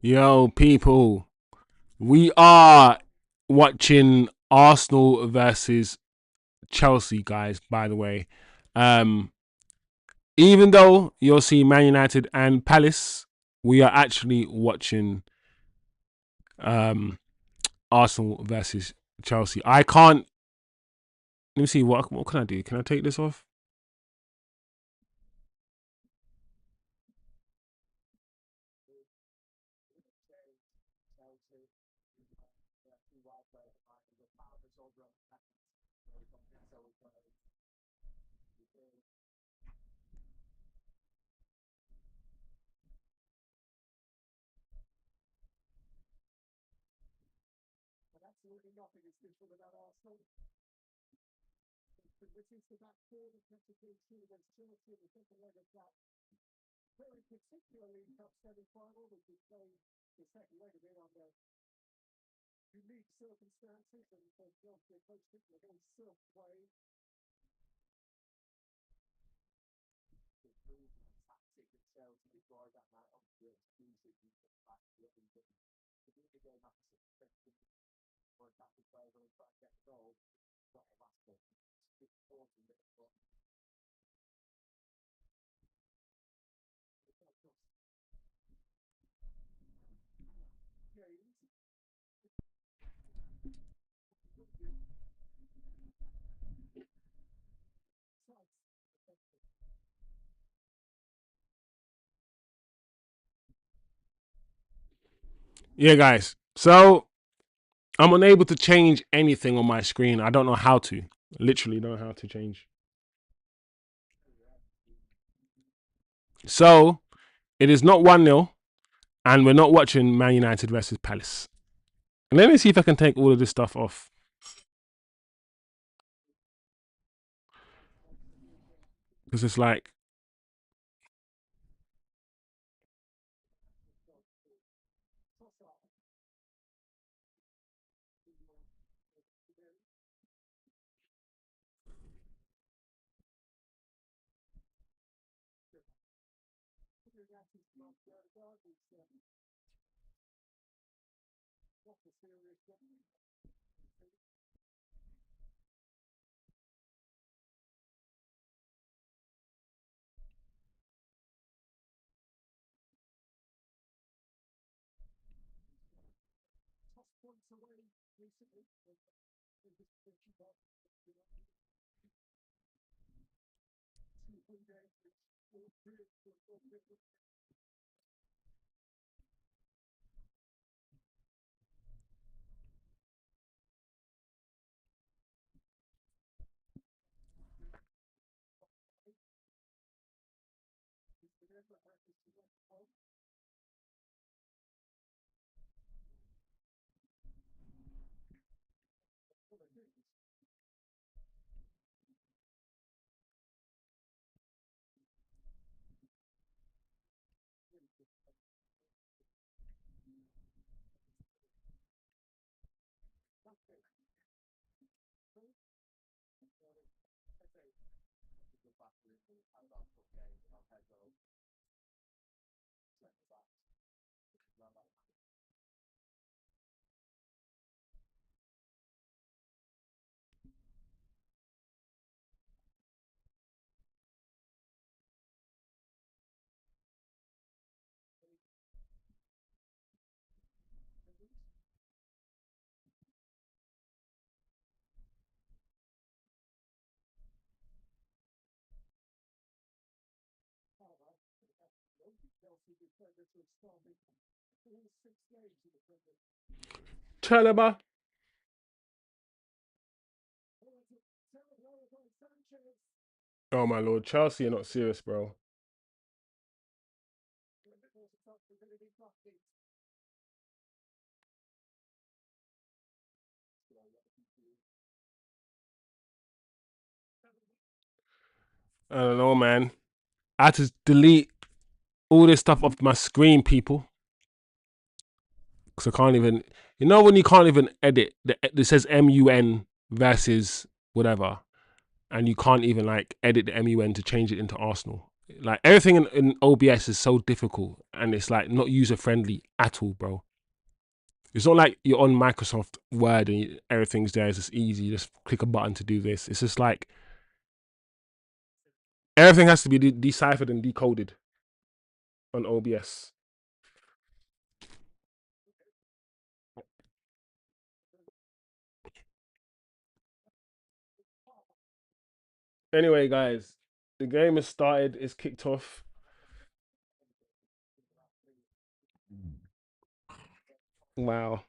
Yo, people, we are watching Arsenal versus Chelsea, guys. By the way, um, even though you'll see Man United and Palace, we are actually watching um, Arsenal versus Chelsea. I can't. Let me see what can I do. Can I take this off? Yeah, guys. So I'm unable to change anything on my screen. I don't know how to. Literally, don't know how to change. So it is not 1-0, and we're not watching Man United versus Palace. Let me see if I can take all of this stuff off. Because it's like, Chalaba. Oh my lord, Chelsea are not serious, bro. I don't know, man. I had to delete all this stuff off my screen, people, because I can't even. You know when you can't even edit, it says MUN versus whatever, and you can't even like edit the MUN to change it into Arsenal. Like everything in OBS is so difficult, and it's like not user friendly at all, bro. It's not like you're on Microsoft Word and everything's there. It's just easy. You just click a button to do this. It's just like everything has to be deciphered and decoded on OBS. Anyway, guys, the game has started. It's kicked off. Wow.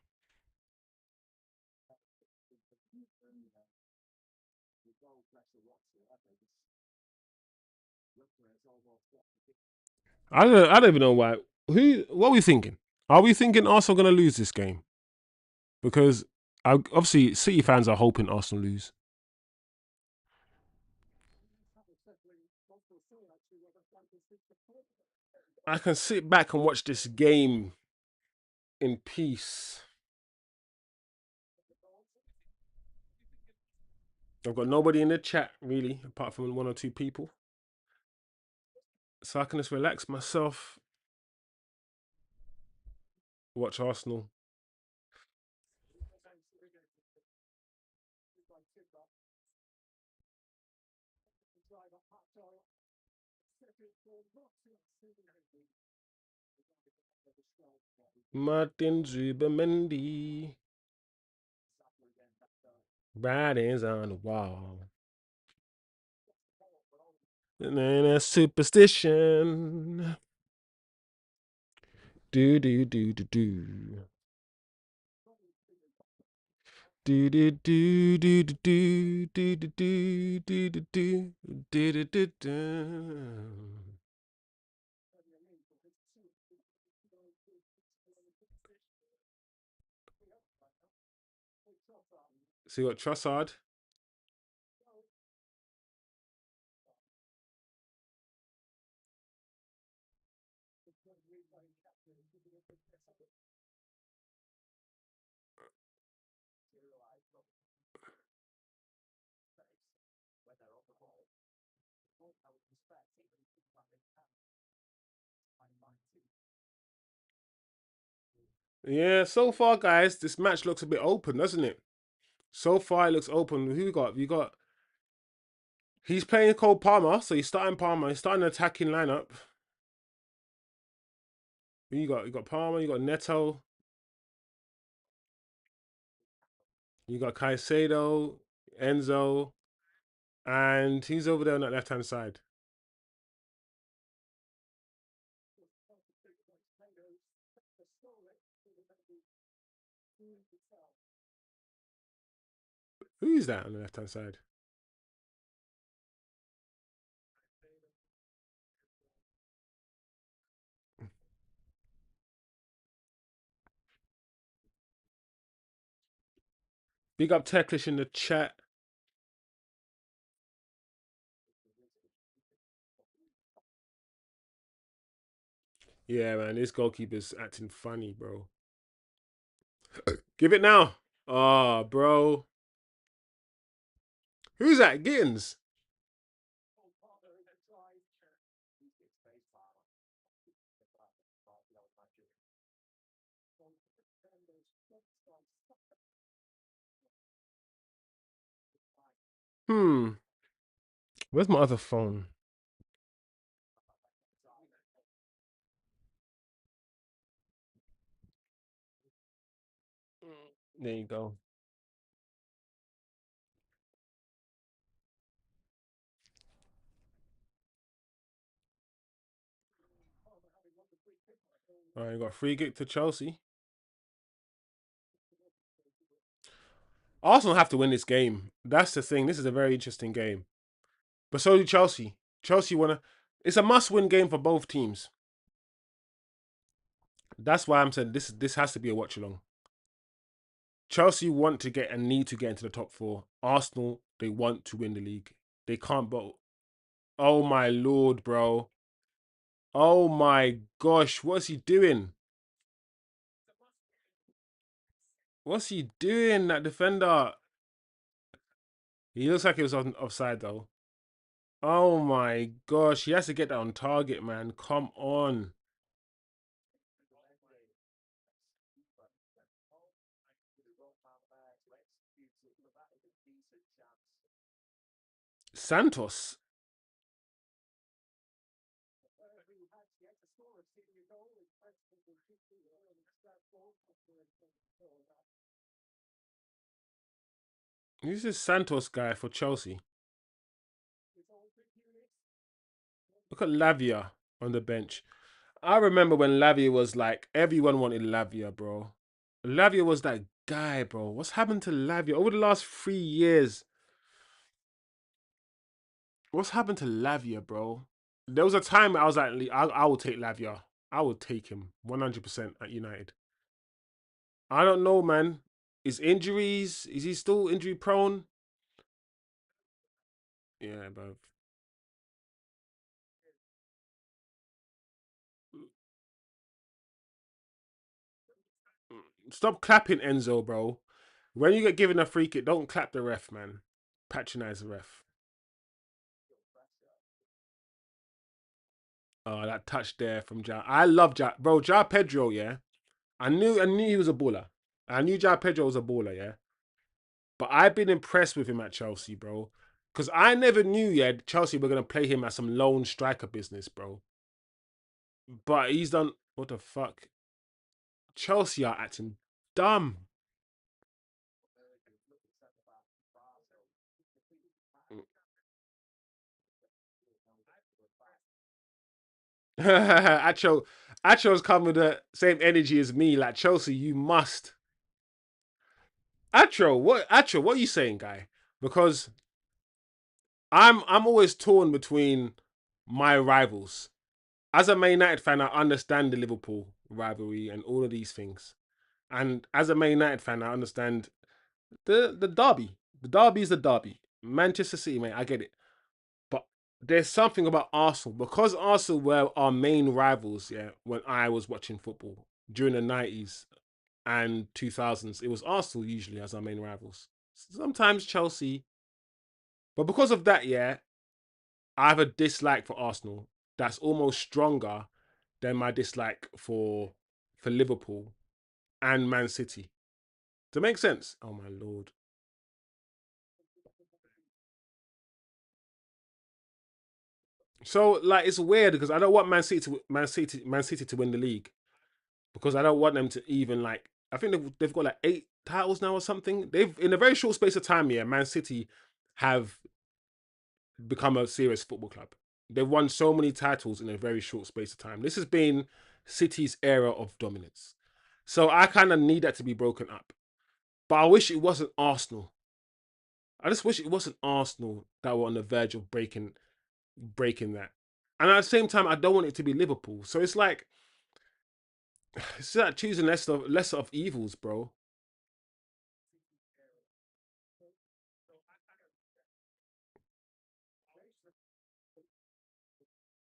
I don't even know why. Who? What are we thinking? Are we thinking Arsenal going to lose this game? Because obviously City fans are hoping Arsenal lose. I can sit back and watch this game in peace. I've got nobody in the chat really, apart from one or two people, so I can just relax myself, watch Arsenal. Martin Zubermendi, writings on the wall. And then a superstition. Do do do do do. Do do do do do do do do do do do do do do. So you got Trossard. Yeah, so far, guys, this match looks a bit open, doesn't it? So far, it looks open. Who we got? We got. He's playing Cole Palmer, so he's starting Palmer. He's starting an attacking lineup. Who you got? You got Palmer. You got Neto. You got Caicedo, Enzo, and he's over there on that left hand side. Who is that on the left hand side? Big up Teklish in the chat. Yeah, man, this goalkeeper's acting funny, bro. Give it now. Oh, bro. Who's that? Gittins. Hmm. Where's my other phone? There you go. All right, you got free kick to Chelsea. Arsenal have to win this game. That's the thing. This is a very interesting game. But so do Chelsea. Chelsea wanna. It's a must-win game for both teams. That's why I'm saying this has to be a watch along. Chelsea want to get and need to get into the top four. Arsenal, they want to win the league. They can't but oh my lord, bro. Oh my gosh, what's he doing? What's he doing, that defender? He looks like he was offside though. Oh my gosh, he has to get that on target, man. Come on. Santos. Who's this Santos guy for Chelsea? Look at Lavia on the bench. I remember when Lavia was like, everyone wanted Lavia, bro. Lavia was that guy, bro. What's happened to Lavia over the last 3 years? What's happened to Lavia, bro? There was a time I was like, I will take Lavia. I will take him 100% at United. I don't know, man. Is injuries? Is he still injury prone? Yeah, bro. Stop clapping Enzo, bro. When you get given a free kick, don't clap the ref, man. Patronize the ref. Oh, that touch there from Ja. I love Ja, bro. Ja Pedro, yeah. I knew he was a baller. I knew Ja Pedro was a baller, yeah. But I've been impressed with him at Chelsea, bro. Because I never knew, yeah, Chelsea were gonna play him as some lone striker business, bro. But he's done what the fuck? Chelsea are acting dumb. Acho, Acho's come with the same energy as me. Like Chelsea, you must. Acho, what are you saying, guy? Because I'm always torn between my rivals. As a Man United fan, I understand the Liverpool rivalry and all of these things. And as a Man United fan, I understand the derby. The derby is the derby. Manchester City, mate, I get it. But there's something about Arsenal because Arsenal were our main rivals. Yeah, when I was watching football during the 90s and 2000s, it was Arsenal usually as our main rivals. Sometimes Chelsea, but because of that, yeah, I have a dislike for Arsenal that's almost stronger than my dislike for Liverpool and Man City. Does it make sense? Oh my lord. So like it's weird because I don't want Man City to win the league because I don't want them to even like. I think they've got like 8 titles now or something. They've in a very short space of time. Yeah, Man City have become a serious football club. They've won so many titles in a very short space of time. This has been City's era of dominance. So I kind of need that to be broken up. But I wish it wasn't Arsenal. I just wish it wasn't Arsenal that were on the verge of breaking that. And at the same time, I don't want it to be Liverpool. So it's like choosing lesser of evils, bro.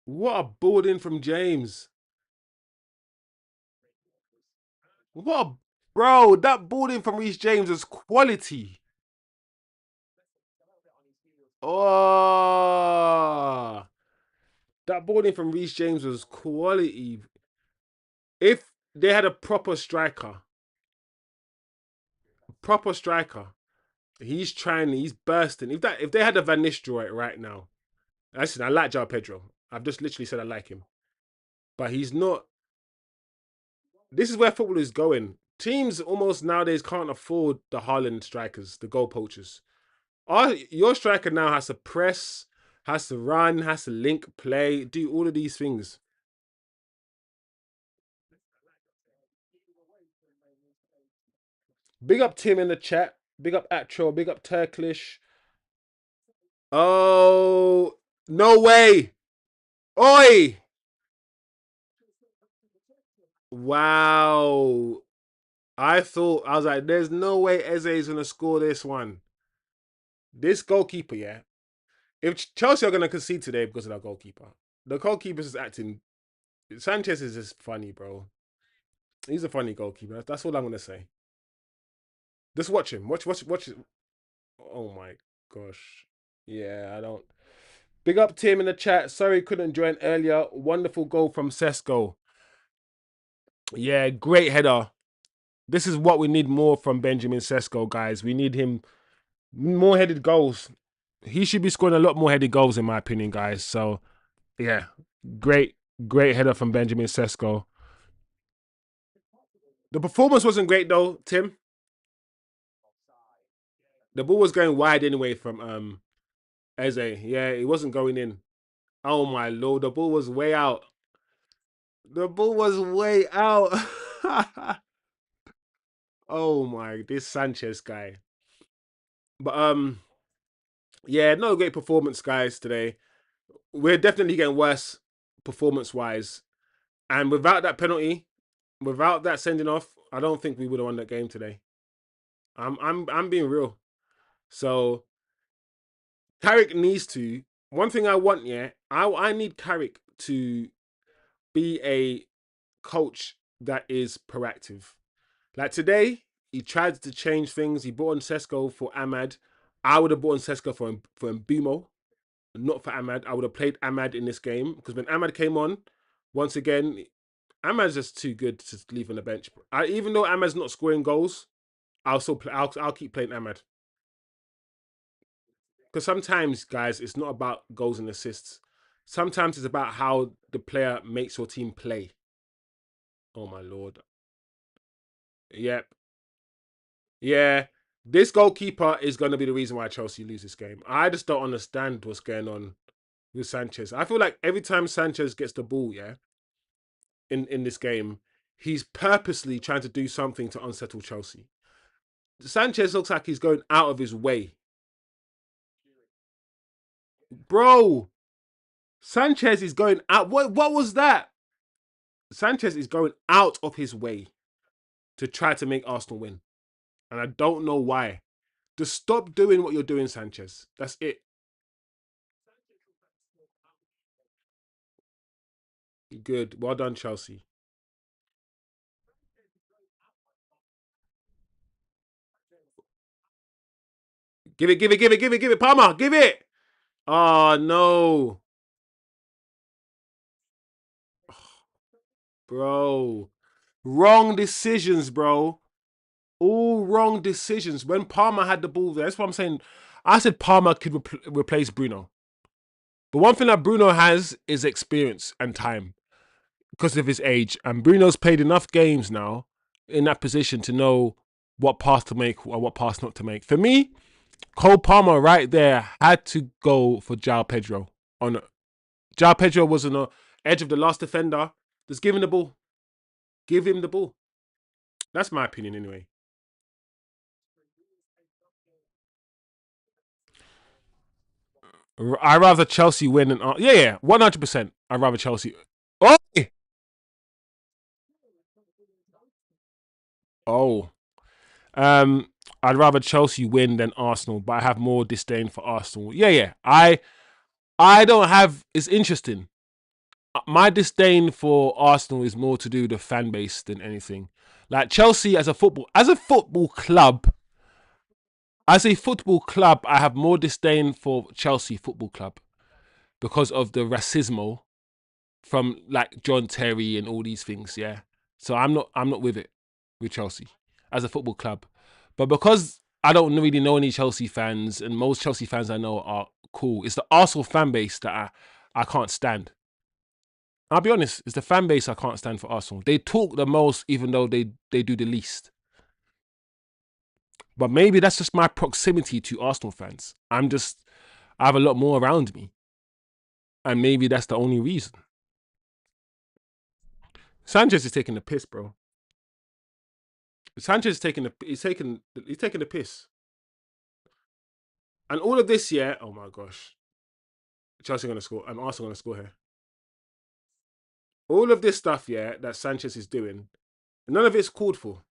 What a boarding from James. What a bro, that boarding from Reece James is quality. Oh, that boarding from Reece James was quality. If they had a proper striker, he's bursting. If they had a Van Nistelrooy right now, listen, I like João Pedro. I've just literally said I like him, but he's not. This is where football is going. Teams almost nowadays can't afford the Haaland strikers, the goal poachers. Your striker now has to press, has to run, has to link play, do all of these things. Big up Tim in the chat. Big up Atro. Big up Turkish. Oh, no way. Oi. Wow. I was like, there's no way Eze is going to score this one. This goalkeeper, yeah. If Chelsea are going to concede today because of that goalkeeper, the goalkeeper is acting. Sanchez is just funny, bro. He's a funny goalkeeper. That's all I'm going to say. Just watch him. Watch. Oh my gosh. Yeah, I don't. Big up Tim in the chat. Sorry couldn't join earlier. Wonderful goal from Sesko. Yeah, great header. This is what we need more from Benjamin Sesko, guys. We need him more headed goals. He should be scoring a lot more headed goals, in my opinion, guys. So, yeah, great, great header from Benjamin Sesko. The performance wasn't great, though, Tim. The ball was going wide anyway from Eze. Yeah, it wasn't going in. Oh, my Lord. The ball was way out. The ball was way out. Oh, my. This Sanchez guy. But, yeah, no great performance, guys, today. We're definitely getting worse performance-wise. And without that penalty, without that sending off, I don't think we would have won that game today. I'm being real. So Carrick needs to. One thing I want, yeah, I need Carrick to be a coach that is proactive. Like today, he tried to change things. He brought on Sesko for Ahmad. I would have brought on Sesko for Mbumo, not for Ahmad. I would have played Ahmad in this game because when Ahmad came on, once again, Ahmad's just too good to leave on the bench. Even though Ahmad's not scoring goals, I'll still play. I'll keep playing Ahmad because sometimes, guys, it's not about goals and assists. Sometimes it's about how the player makes your team play. Oh my lord! Yep, yeah. This goalkeeper is going to be the reason why Chelsea lose this game. I just don't understand what's going on with Sanchez. I feel like every time Sanchez gets the ball, yeah, in this game, he's purposely trying to do something to unsettle Chelsea. Sanchez looks like he's going out of his way. Bro, Sanchez is going out. What was that? Sanchez is going out of his way to try to make Arsenal win. And I don't know why. Just stop doing what you're doing, Sanchez. That's it. Good. Well done, Chelsea. Give it, give it, give it, give it, give it. Palmer, give it. Oh, no. Bro. Wrong decisions, bro. All wrong decisions. When Palmer had the ball there, that's what I'm saying. I said Palmer could replace Bruno. But one thing that Bruno has is experience and time because of his age. And Bruno's played enough games now in that position to know what pass to make or what pass not to make. For me, Cole Palmer right there had to go for João Pedro. On João Pedro was on the edge of the last defender. Just give him the ball. Give him the ball. That's my opinion anyway. I rather Chelsea win than yeah, 100%. I'd rather Chelsea. Oh, oh. Um, I'd rather Chelsea win than Arsenal, but I have more disdain for Arsenal. Yeah, yeah. I don't have. It's interesting. My disdain for Arsenal is more to do with the fan base than anything. Like Chelsea as a football club, I have more disdain for Chelsea Football Club because of the racismo from like John Terry and all these things. Yeah, so I'm not with it with Chelsea as a football club, but because I don't really know any Chelsea fans, and most Chelsea fans I know are cool. It's the Arsenal fan base that I can't stand. I'll be honest, it's the fan base I can't stand for Arsenal. They talk the most, even though they do the least. But maybe that's just my proximity to Arsenal fans. I have a lot more around me, and maybe that's the only reason. Sanchez is taking the piss, bro. Sanchez is taking the piss. And all of this, yeah. Oh my gosh, Chelsea are gonna score, and Arsenal gonna score here. All of this stuff, yeah, that Sanchez is doing, none of it's called for.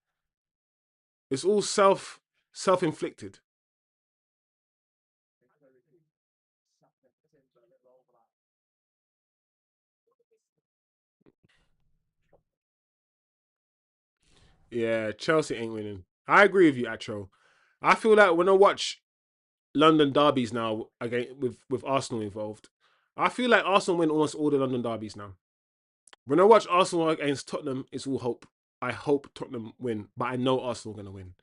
It's all self inflicted. Yeah, Chelsea ain't winning. I agree with you, Atro. I feel like when I watch London derbies now again with Arsenal involved, I feel like Arsenal win almost all the London derbies now. When I watch Arsenal against Tottenham, it's all hope. I hope Tottenham win, but I know Arsenal are gonna win.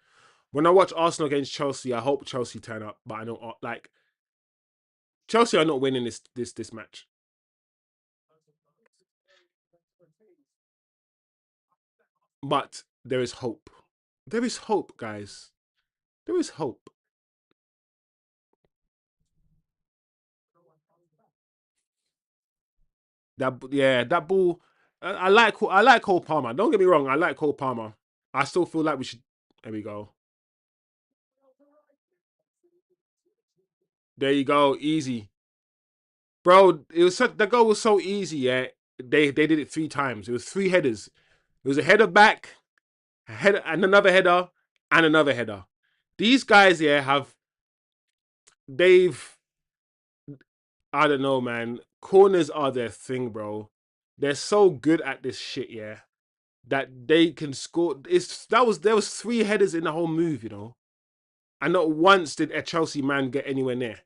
When I watch Arsenal against Chelsea, I hope Chelsea turn up, but I know like Chelsea are not winning this match. But there is hope. There is hope, guys. There is hope. That ball. I like Cole Palmer. Don't get me wrong. I like Cole Palmer. I still feel like we should. There we go. There you go. Easy, bro. It was such, the goal was so easy. Yeah, they did it 3 times. It was 3 headers. It was a header back, a header, and another header, and another header. These guys, yeah, they've I don't know, man. Corners are their thing, bro. They're so good at this shit, yeah, that they can score. There was 3 headers in the whole move, and not once did a Chelsea man get anywhere near.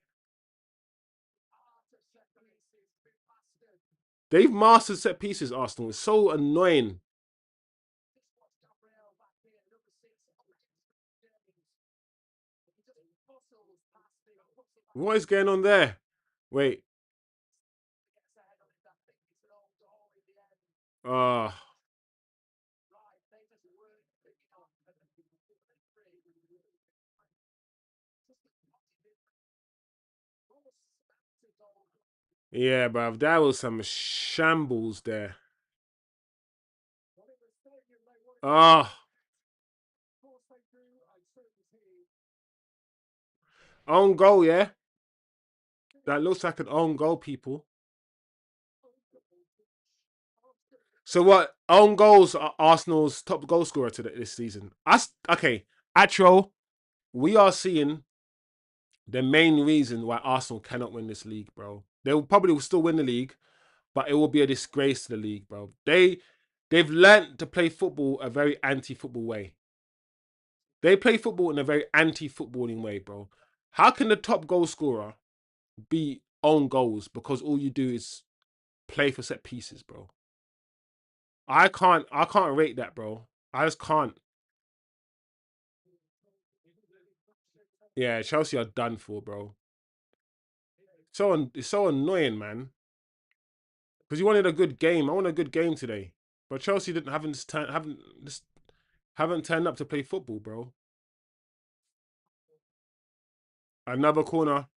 They've mastered set pieces. Arsenal, it's so annoying. What is going on there? Wait. Ah, yeah, bruv. That was some shambles there. Ah, own goal, yeah. That looks like an own goal, people. So what? Own goals are Arsenal's top goal scorer this season. Okay. Atro, we are seeing the main reason why Arsenal cannot win this league, bro. They will probably still win the league, but it will be a disgrace to the league, bro. They've learned to play football a very anti-football way. They play football in a very anti-footballing way, bro. How can the top goal scorer be own goals because all you do is play for set pieces, bro? I can't rate that, bro. I just can't. Yeah, Chelsea are done for, bro. It's so annoying, man. Because you wanted a good game. I want a good game today, but Chelsea didn't haven't turned up to play football, bro. Another corner.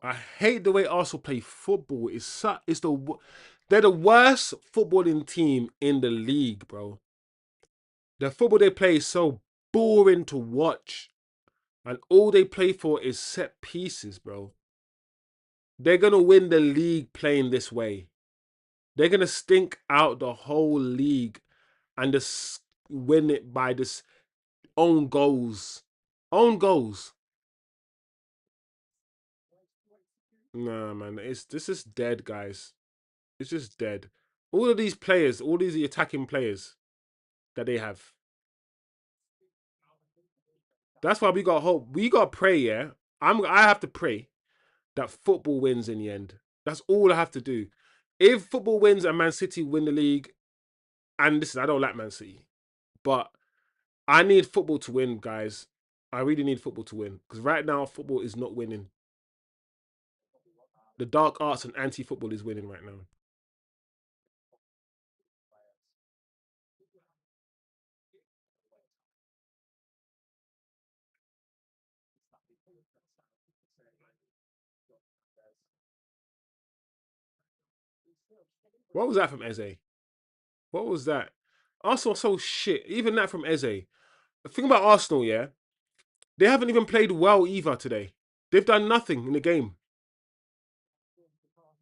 I hate the way Arsenal play football. They're the worst footballing team in the league, bro. The football they play is so boring to watch, and all they play for is set pieces, bro. They're gonna win the league playing this way. They're gonna stink out the whole league and just win it by this own goals. Own goals. Nah, man, this is dead, guys. It's just dead. All of these players, all these attacking players that they have. That's why we got hope. We got to pray, yeah. I have to pray that football wins in the end. That's all I have to do. If football wins and Man City win the league, and listen, I don't like Man City, but I need football to win, guys. I really need football to win because right now football is not winning. The dark arts and anti-football is winning right now. What was that from Eze? What was that? Arsenal are so shit. Even that from Eze. The thing about Arsenal, yeah, they haven't even played well either today. They've done nothing in the game.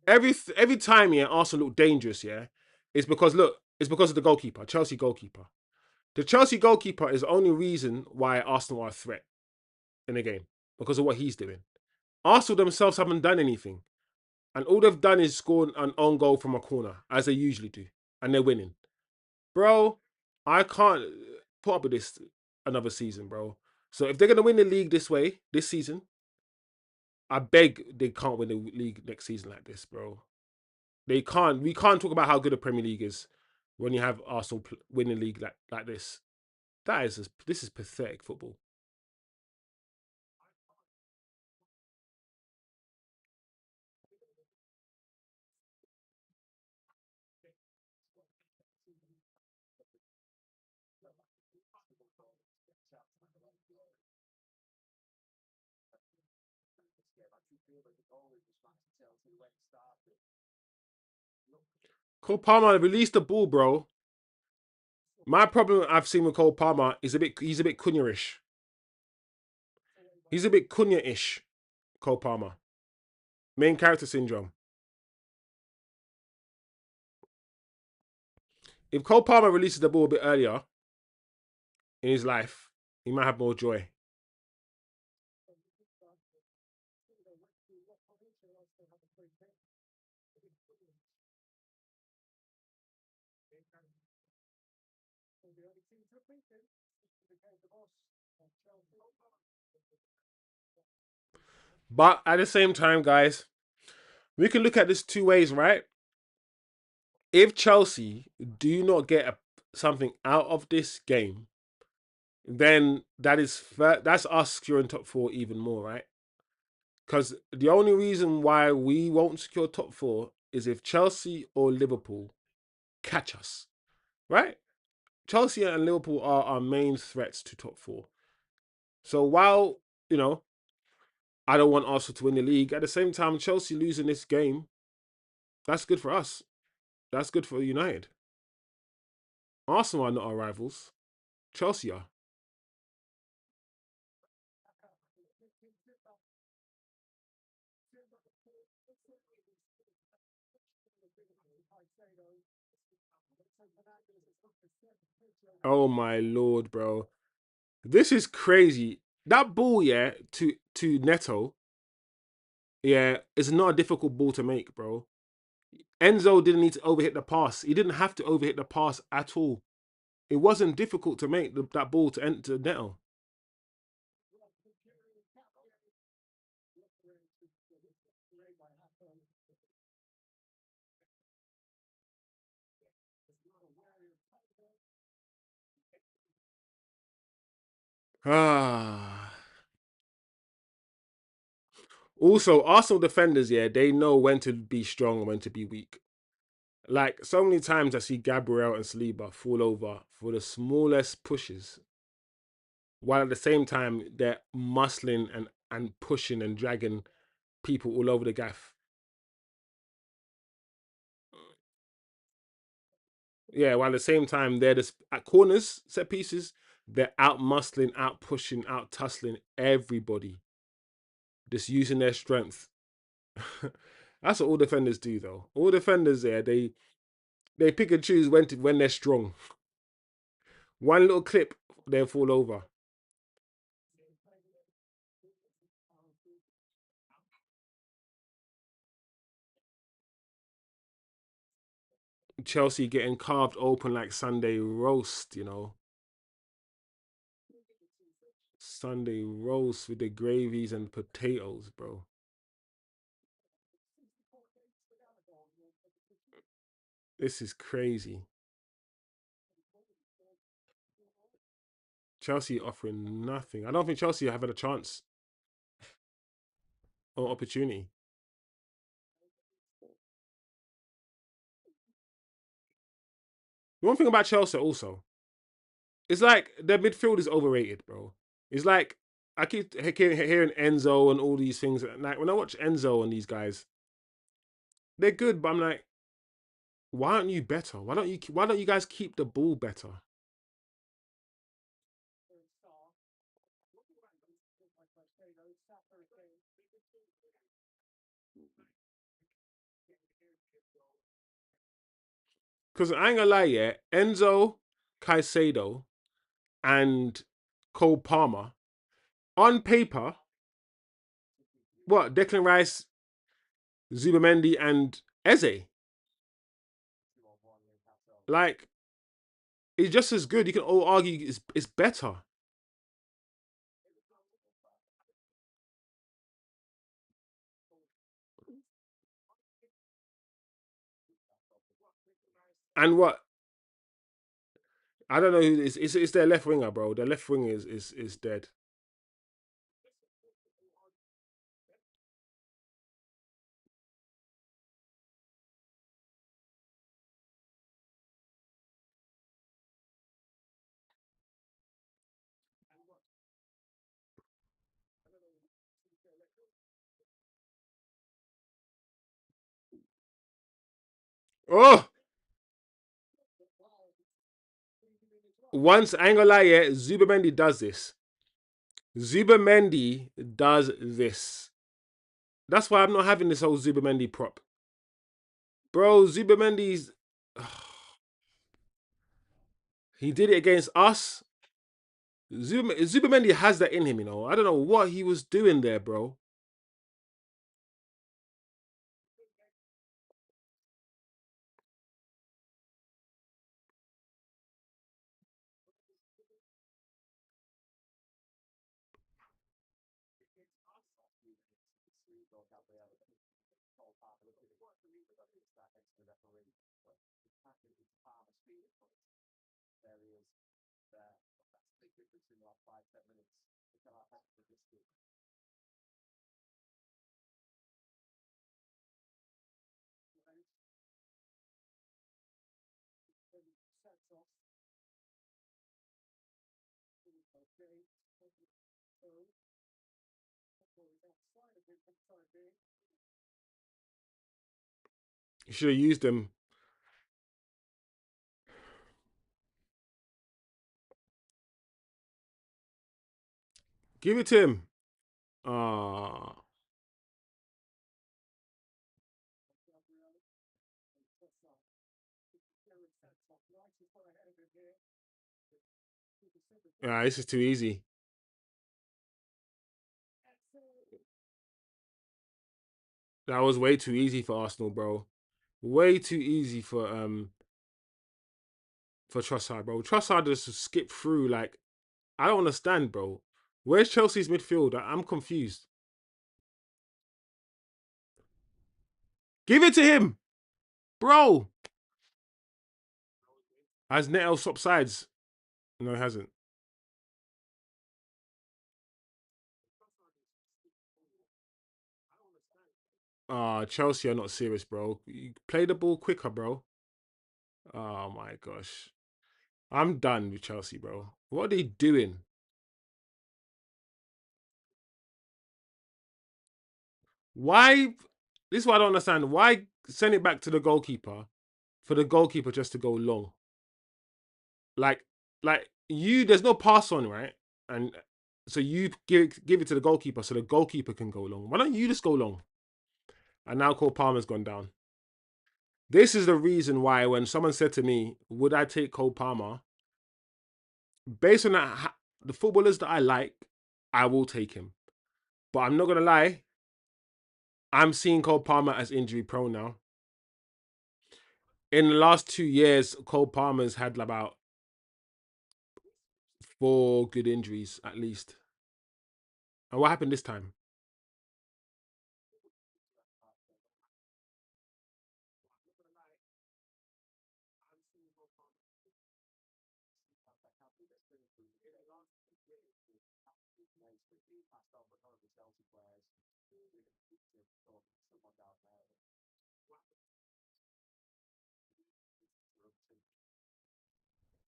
Every time, yeah, Arsenal look dangerous, yeah, it's because of the goalkeeper, Chelsea goalkeeper. The Chelsea goalkeeper is the only reason why Arsenal are a threat in the game because of what he's doing. Arsenal themselves haven't done anything, and all they've done is score an own goal from a corner, as they usually do, and they're winning. Bro, I can't put up with this another season, bro. So if they're gonna win the league this way this season, I beg they can't win the league next season like this, bro. They can't. We can't talk about how good the Premier League is when you have Arsenal winning the league like this. This is pathetic football. Cole Palmer released the ball, bro. My problem I've seen with Cole Palmer is he's a bit Cunha-ish. He's a bit Cunha-ish, Cole Palmer. Main character syndrome. If Cole Palmer releases the ball a bit earlier in his life, he might have more joy. But at the same time, guys, we can look at this two ways, right? If Chelsea do not get something out of this game, then that's us securing top four even more, right? Because the only reason why we won't secure top four is if Chelsea or Liverpool catch us, right? Chelsea and Liverpool are our main threats to top four. So while, you know, I don't want Arsenal to win the league, at the same time, Chelsea losing this game, that's good for us. That's good for United. Arsenal are not our rivals. Chelsea are. Oh my lord, bro. This is crazy. That ball, yeah, to Neto, yeah, is not a difficult ball to make, bro. Enzo didn't need to overhit the pass. He didn't have to overhit the pass at all. It wasn't difficult to make that ball to enter Neto. Ah. Also, Arsenal defenders, yeah, they know when to be strong and when to be weak. Like so many times I see Gabriel and Saliba fall over for the smallest pushes, while at the same time they're muscling and pushing and dragging people all over the gaff. Yeah, while at the same time they're just at corners, set pieces, they're out muscling, out pushing, out tussling everybody, just using their strength. That's what all defenders do, though. All defenders there, they pick and choose when they're strong. One little clip, they'll fall over. Chelsea getting carved open like Sunday roast, Sunday roast with the gravies and potatoes, bro. This is crazy. Chelsea offering nothing. I don't think Chelsea have had a chance or opportunity. The one thing about Chelsea also, it's like their midfield is overrated, bro. It's like I keep hearing Enzo and all these things. Like when I watch Enzo and these guys, they're good, but I'm like, why aren't you better? Why don't you guys keep the ball better? Because I ain't gonna lie, yeah, Enzo, Caicedo, and Cole Palmer on paper, what Declan Rice, Zubamendi, and Eze, like it's just as good. You can all argue it's better. And what? I don't know who it's their left winger, bro. Their left wing is dead. Oh, once I ain't gonna lie, yeah, Zubamendi does this. Zubamendi does this. That's why I'm not having this whole Zubamendi prop, bro. Zubamendi's he did it against us. Zubamendi has that in him, you know. I don't know what he was doing there, bro. You should have used him. Give it to him. Ah, this is too easy. That was way too easy for Arsenal, bro. Way too easy for Trossard, bro. Trossard just skipped through. Like, I don't understand, bro. Where's Chelsea's midfield? I'm confused. Give it to him, bro. Has Neto swapped sides? No, it hasn't. Chelsea are not serious, bro. You play the ball quicker, bro. Oh my gosh. I'm done with Chelsea, bro. What are they doing? Why? This is what I don't understand. Why send it back to the goalkeeper for the goalkeeper just to go long? Like, like you, there's no pass on, right? And so you give it to the goalkeeper so the goalkeeper can go long. Why don't you just go long? And now Cole Palmer's gone down. This is the reason why when someone said to me, "Would I take Cole Palmer?" Based on that, the footballers that I like, I will take him. But I'm not gonna lie, I'm seeing Cole Palmer as injury prone now. In the last 2 years, Cole Palmer's had about 4 good injuries at least. And what happened this time?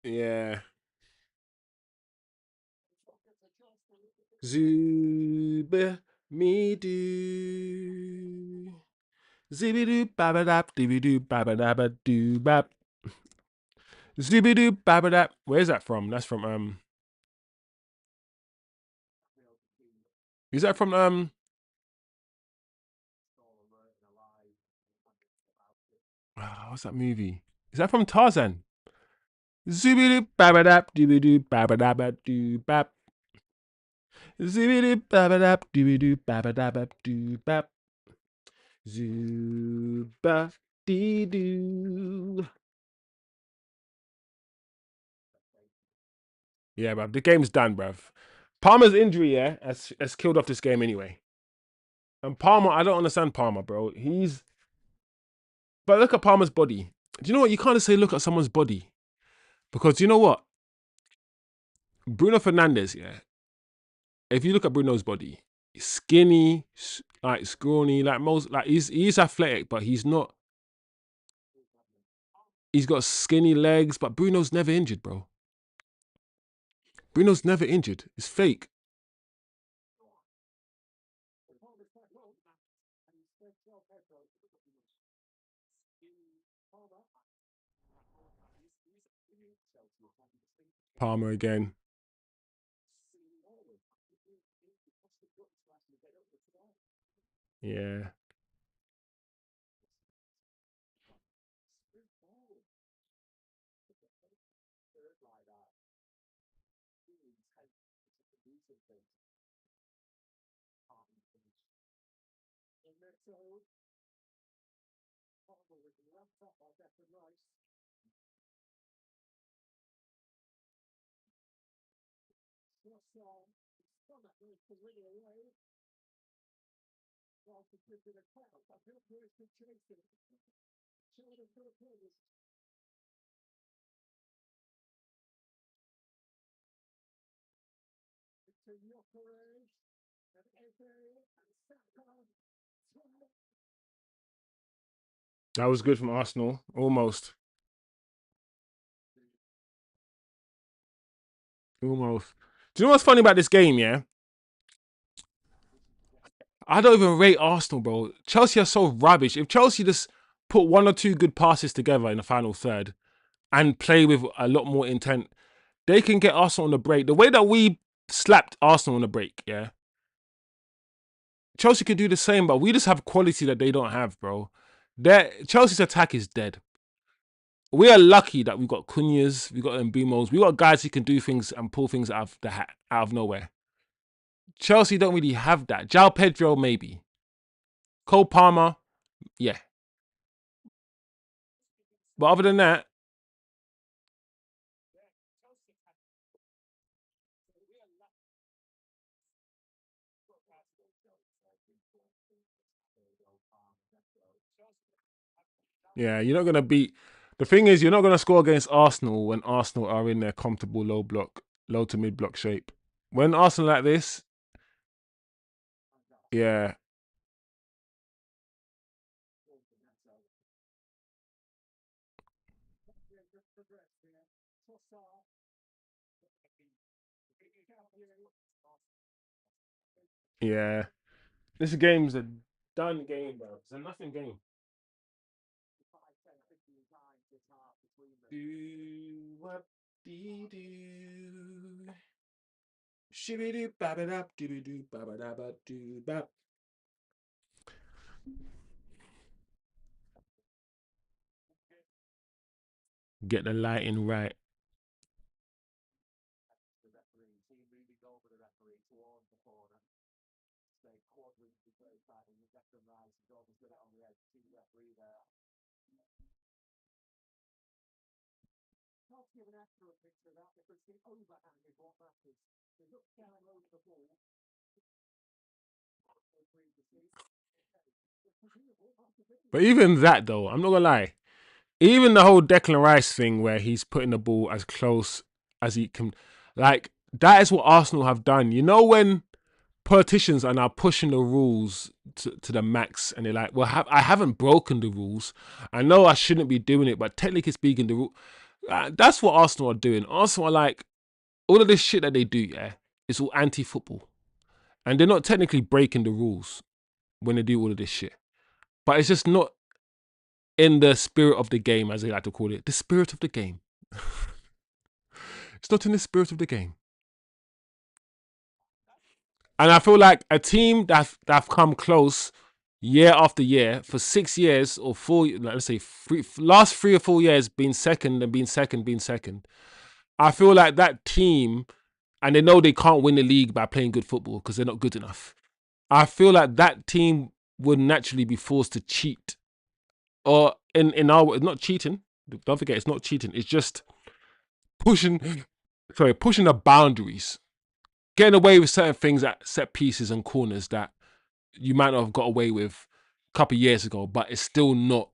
Yeah. Zuba me do. Zibidoo babadap dibidoo babadaba doo bap. Zibidoo babadap. Where's that from? That's from is that from what's that movie? Is that from Tarzan? Zibidoo babadap dibidoo babadaba doo bap. Zibidoo babadap dibidoo babadaba doo bap. Zuba dee doo. Yeah, bruv. The game's done, bruv. Palmer's injury, yeah, has killed off this game anyway. And Palmer, I don't understand Palmer, bro. But look at Palmer's body. Do you know what? You can't just say look at someone's body because you know what? Bruno Fernandez, yeah. If you look at Bruno's body, he's skinny, like scrawny, like most, like he's athletic, but he's not. He's got skinny legs, but Bruno's never injured, bro. Bruno's never injured. It's fake. Palmer again. Yeah. That was good from Arsenal. Almost. Almost. Do you know what's funny about this game, yeah? I don't even rate Arsenal, bro. Chelsea are so rubbish. If Chelsea just put one or two good passes together in the final third and play with a lot more intent, they can get Arsenal on the break. The way that we slapped Arsenal on the break, yeah. Chelsea could do the same, but we just have quality that they don't have, bro. Chelsea's attack is dead. We are lucky that we got Cunhas, we got Mbumos, we got guys who can do things and pull things out of out of nowhere. Chelsea don't really have that. Jao Pedro, maybe. Cole Palmer, yeah. But other than that, yeah, you're not gonna beat. The thing is, you're not gonna score against Arsenal when Arsenal are in their comfortable low to mid block shape. When Arsenal like this, yeah, yeah. This game's a done game, bro. It's a nothing game. Do what dee do. Shibby babadap doo doo babadaba doo bap. Get the lighting right. But even that though, I'm not gonna lie. Even the whole Declan Rice thing where he's putting the ball as close as he can, like that is what Arsenal have done. You know when politicians are now pushing the rules to the max, and they're like, "Well, I haven't broken the rules. I know I shouldn't be doing it, but technically speaking, the rule." That's what Arsenal are doing. Arsenal are like all of this shit that they do. Yeah, it's all anti-football, and they're not technically breaking the rules when they do all of this shit. But it's just not in the spirit of the game, as they like to call it. The spirit of the game. It's not in the spirit of the game. And I feel like a team that have come close year after year for 6 years or four, let's say last 3 or 4 years, being second and being second, being second. I feel like that team, and they know they can't win the league by playing good football because they're not good enough. I feel like that team would naturally be forced to cheat, or in our not cheating. Don't forget, it's not cheating. It's just pushing, pushing the boundaries, getting away with certain things at set pieces and corners that you might not have got away with a couple of years ago, but it's still not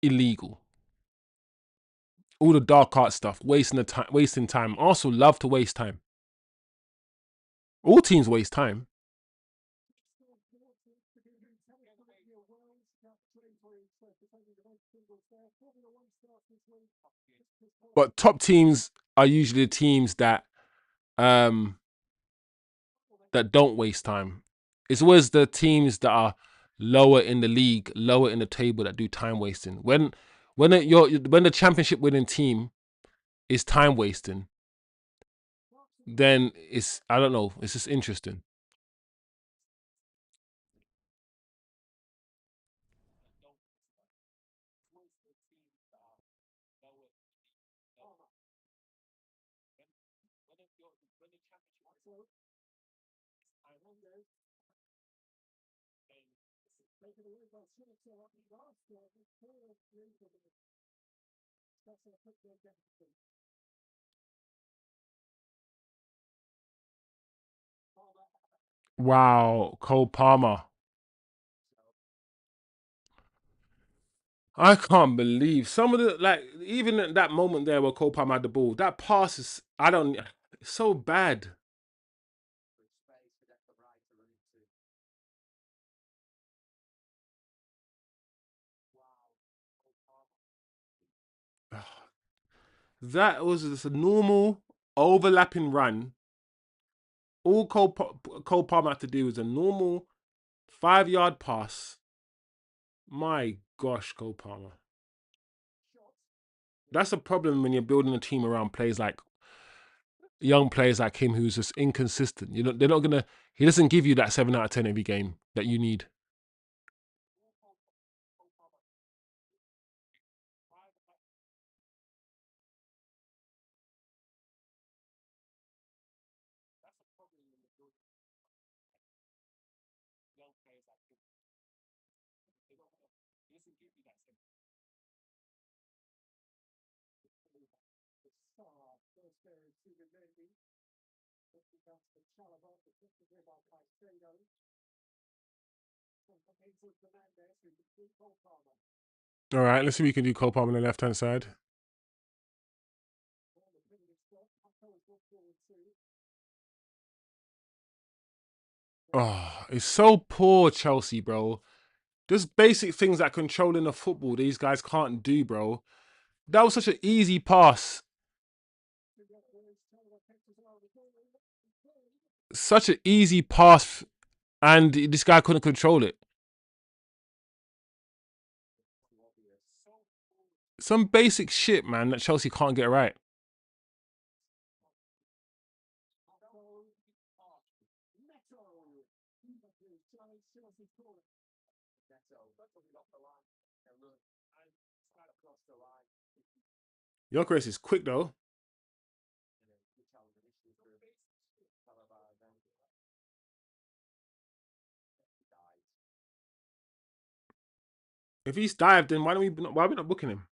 illegal. all the dark art stuff, wasting time. Arsenal love to waste time. All teams waste time, but top teams are usually the teams um that don't waste time. It's always the teams that are lower in the league, lower in the table that do time wasting. When the championship winning team is time wasting, then it's, I don't know, it's just interesting. Wow, Cole Palmer. I can't believe some of the, like, even at that moment there where Cole Palmer had the ball, that pass is, I don't, it's so bad. That was just a normal overlapping run. All Cole Palmer had to do was a normal 5 yard pass. My gosh, Cole Palmer. That's a problem when you're building a team around players like young players like him who's just inconsistent. You know, they're not gonna. He doesn't give you that 7 out of 10 every game that you need. All right, let's see what we can do. Cole Palmer on the left hand side. Oh, it's so poor, Chelsea, bro. Just basic things like controlling the football, these guys can't do, bro. That was such an easy pass. Such an easy pass, and this guy couldn't control it. Some basic shit, man, that Chelsea can't get right. Gyökeres is quick though. If he's dived, then why are we not booking him?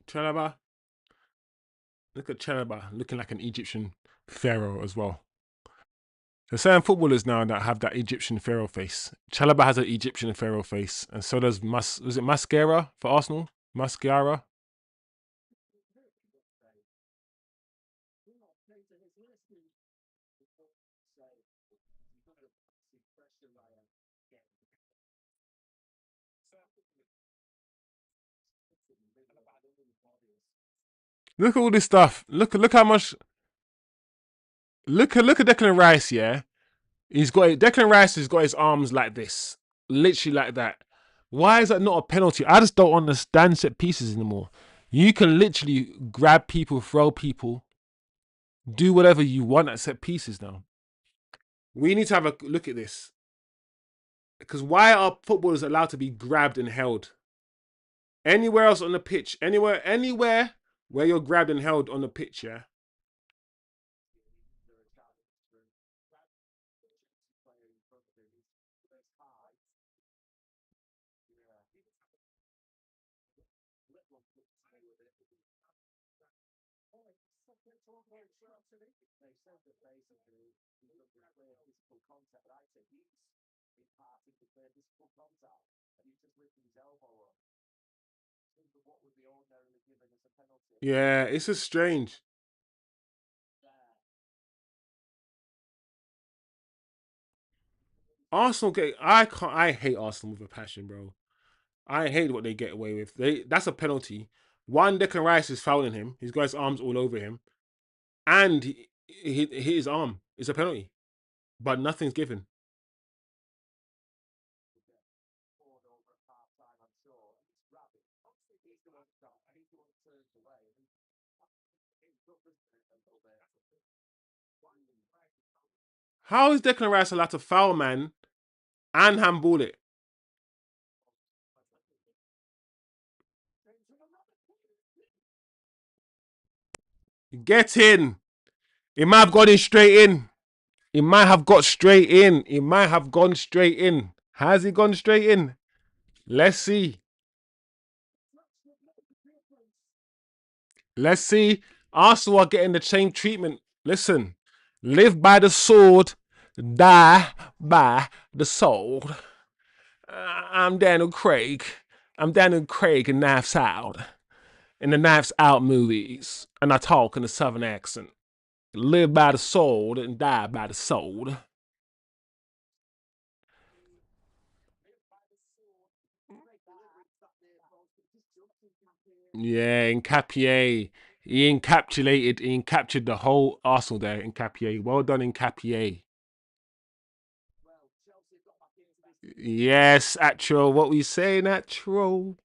Chalaba, look at Chalaba looking like an Egyptian pharaoh as well. There's certain footballers now that have that Egyptian pharaoh face. Chalaba has an Egyptian pharaoh face, and so does was it Mascara for Arsenal? Mascara. Look at all this stuff. Look how much. Look at Declan Rice. Yeah, Declan Rice has got his arms like this, literally like that. Why is that not a penalty? I just don't understand set pieces anymore. You can literally grab people, throw people, do whatever you want at set pieces now. We need to have a look at this. Because why are footballers allowed to be grabbed and held? Anywhere else on the pitch, anywhere where you're grabbed and held on the pitch, yeah. Yeah, it's just strange. Arsenal get I can't I hate Arsenal with a passion, bro. I hate what they get away with. That's a penalty. One, Declan Rice is fouling him. He's got his arms all over him, and he hit his arm. It's a penalty, but nothing's given. How is Declan Rice allowed to foul man and handball it? Get in. It might have gone in straight in. It might have got straight in. It might have gone straight in. Has it gone straight in? Let's see. Let's see. Arsenal are getting the same treatment. Listen, live by the sword, die by the sword. I'm Daniel Craig. I'm Daniel Craig in Knives Out. In the Knives Out movies. And I talk in a southern accent. Live by the sword and die by the sword. Yeah, Incapié. He captured the whole Arsenal there, Incapié. Well done, Incapié. Yes, Atro. What we saying, Atro?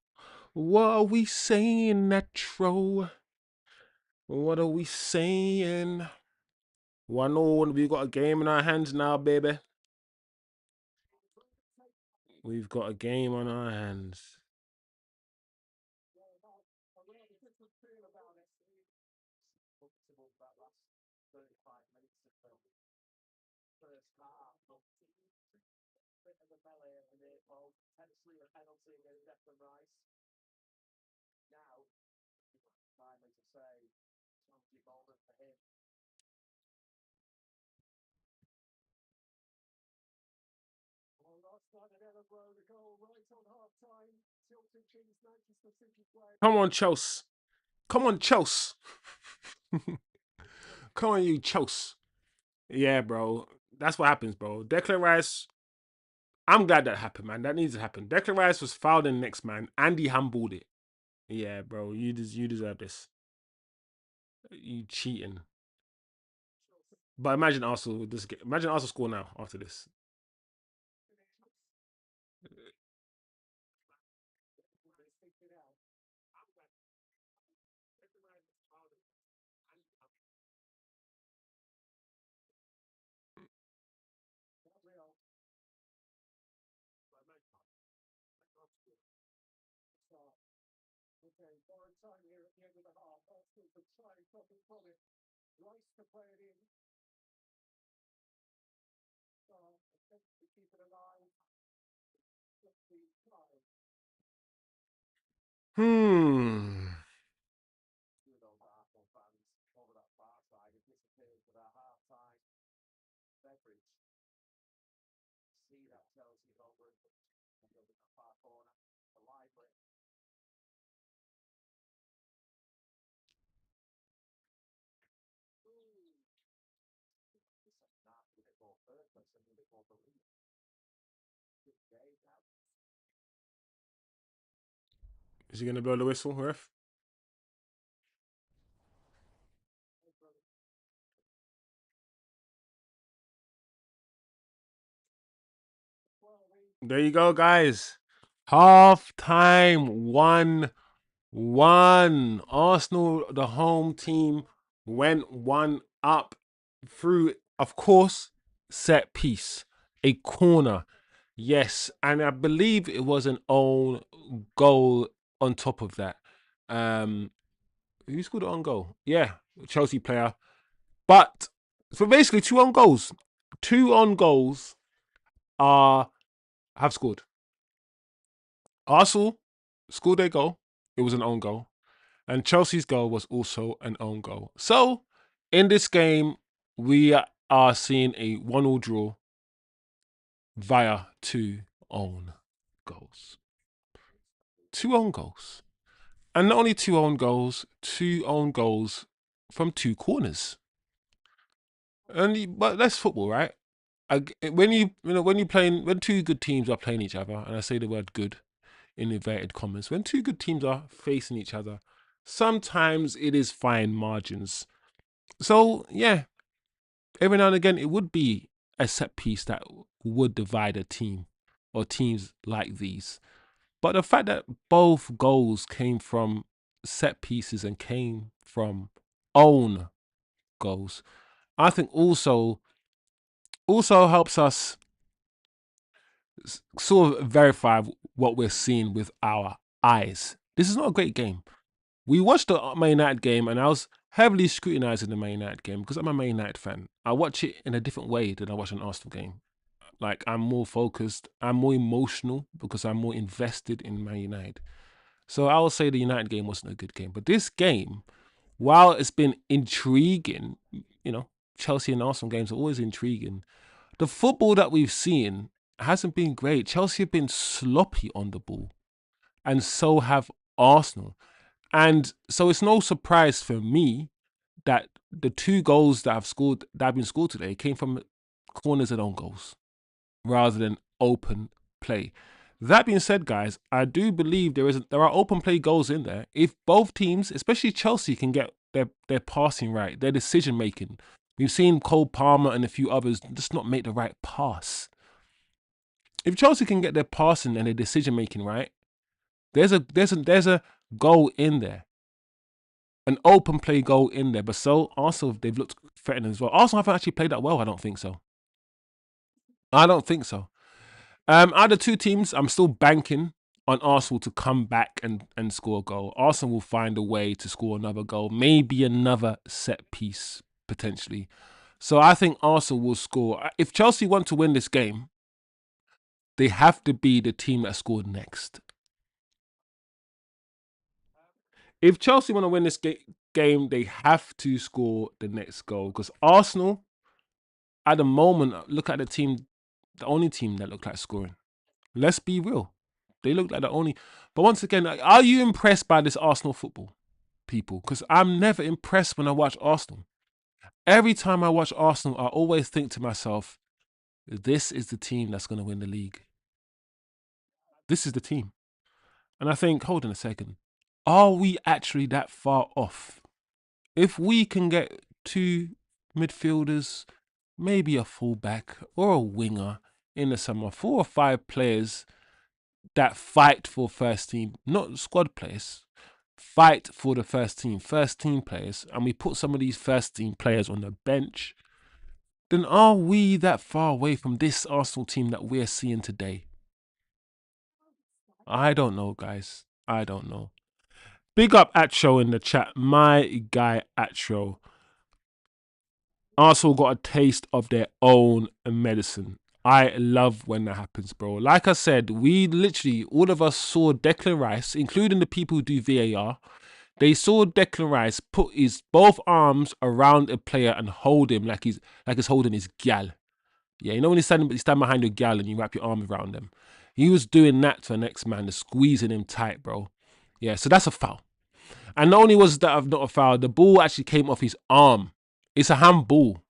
What are we saying, Atro? What are we saying? 1-0, we've got a game in our hands now, baby. We've got a game on our hands. Come on, Chelsea. Come on, Chelsea. Come on, you Chelsea. Yeah, bro. That's what happens, bro. Declan Rice. I'm glad that happened, man. That needs to happen. Declan Rice was fouled in the next man, and he handballed it. Yeah, bro. You deserve this. You cheating. But imagine Arsenal with this. Imagine Arsenal score now after this. Hmm. Is he gonna blow the whistle, ref? There you go, guys. Half time 1-1. Arsenal, the home team, went one up through, of course, set piece. A corner. Yes. And I believe it was an own goal on top of that. Um, who scored an own goal? Yeah, Chelsea player. But so basically two on goals. Two on goals are have scored. Arsenal scored their goal. It was an own goal. And Chelsea's goal was also an own goal. So In this game, we are seeing a 1-1 draw via two own goals. Two own goals. And not only two own goals from two corners. But that's football, right? When when two good teams are playing each other, and I say the word good in inverted commas, when two good teams are facing each other, sometimes it is fine margins. So yeah, every now and again it would be a set piece that would divide a team or teams like these. But the fact that both goals came from set pieces and came from own goals, I think also helps us sort of verify what we're seeing with our eyes. This is not a great game. We watched the Man United game, and I was heavily scrutinizing the Man United game because I'm a Man United fan. I watch it in a different way than I watch an Arsenal game. Like, I'm more focused, I'm more emotional because I'm more invested in Man United. So I will say the United game wasn't a good game. But this game, while it's been intriguing, you know, Chelsea and Arsenal games are always intriguing. The football that we've seen hasn't been great. Chelsea have been sloppy on the ball, and so have Arsenal. And so it's no surprise for me that the two goals that have been scored today came from corners and own goals rather than open play. That being said, guys, I do believe there are open play goals in there. If both teams, especially Chelsea, can get their passing right, their decision making. We've seen Cole Palmer and a few others just not make the right pass. If Chelsea can get their passing and their decision making right, there's a goal in there, an open play goal in there. But so also they've looked threatening as well. Arsenal haven't actually played that well. I don't think so. I don't think so. Out of the two teams, I'm still banking on Arsenal to come back and score a goal. Arsenal will find a way to score another goal, maybe another set piece potentially. So I think Arsenal will score. If Chelsea want to win this game, they have to be the team that scored next. If Chelsea want to win this game, they have to score the next goal because Arsenal, at the moment, look at the only team that look like scoring. Let's be real. They look like the only. But once again, are you impressed by this Arsenal football, people? Because I'm never impressed when I watch Arsenal. Every time I watch Arsenal, I always think to myself, this is the team that's going to win the league. This is the team. And I think, hold on a second. Are we actually that far off? If we can get two midfielders, maybe a fullback or a winger in the summer, 4 or 5 players that fight for first team, not squad players, fight for the first team players, and we put some of these first team players on the bench, then are we that far away from this Arsenal team that we're seeing today? I don't know, guys. I don't know. Big up Atro in the chat. My guy Atro. Arsenal got a taste of their own medicine. I love when that happens, bro. Like I said, we literally, all of us saw Declan Rice, including the people who do VAR. They saw Declan Rice put his both arms around a player and hold him like he's holding his gal. Yeah, you know when you stand behind your gal and you wrap your arm around them. He was doing that to the next man, the squeezing him tight, bro. Yeah, so that's a foul. And not only was that not a foul, the ball actually came off his arm. It's a handball.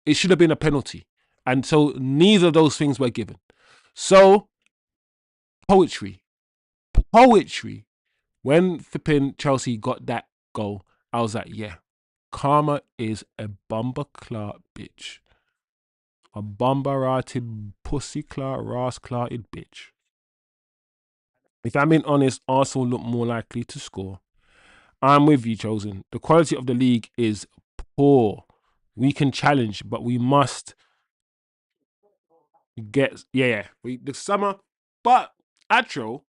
It should have been a penalty. And so neither of those things were given. So, poetry. Poetry. When flipping Chelsea got that goal, I was like, yeah, Karma is a bumper clot bitch. A bumper-hearted, pussy clot, ras-clotted bitch. If I'm being honest, Arsenal look more likely to score. I'm with you, Chosen. The quality of the league is poor. We can challenge, but we must get the summer. But Atro,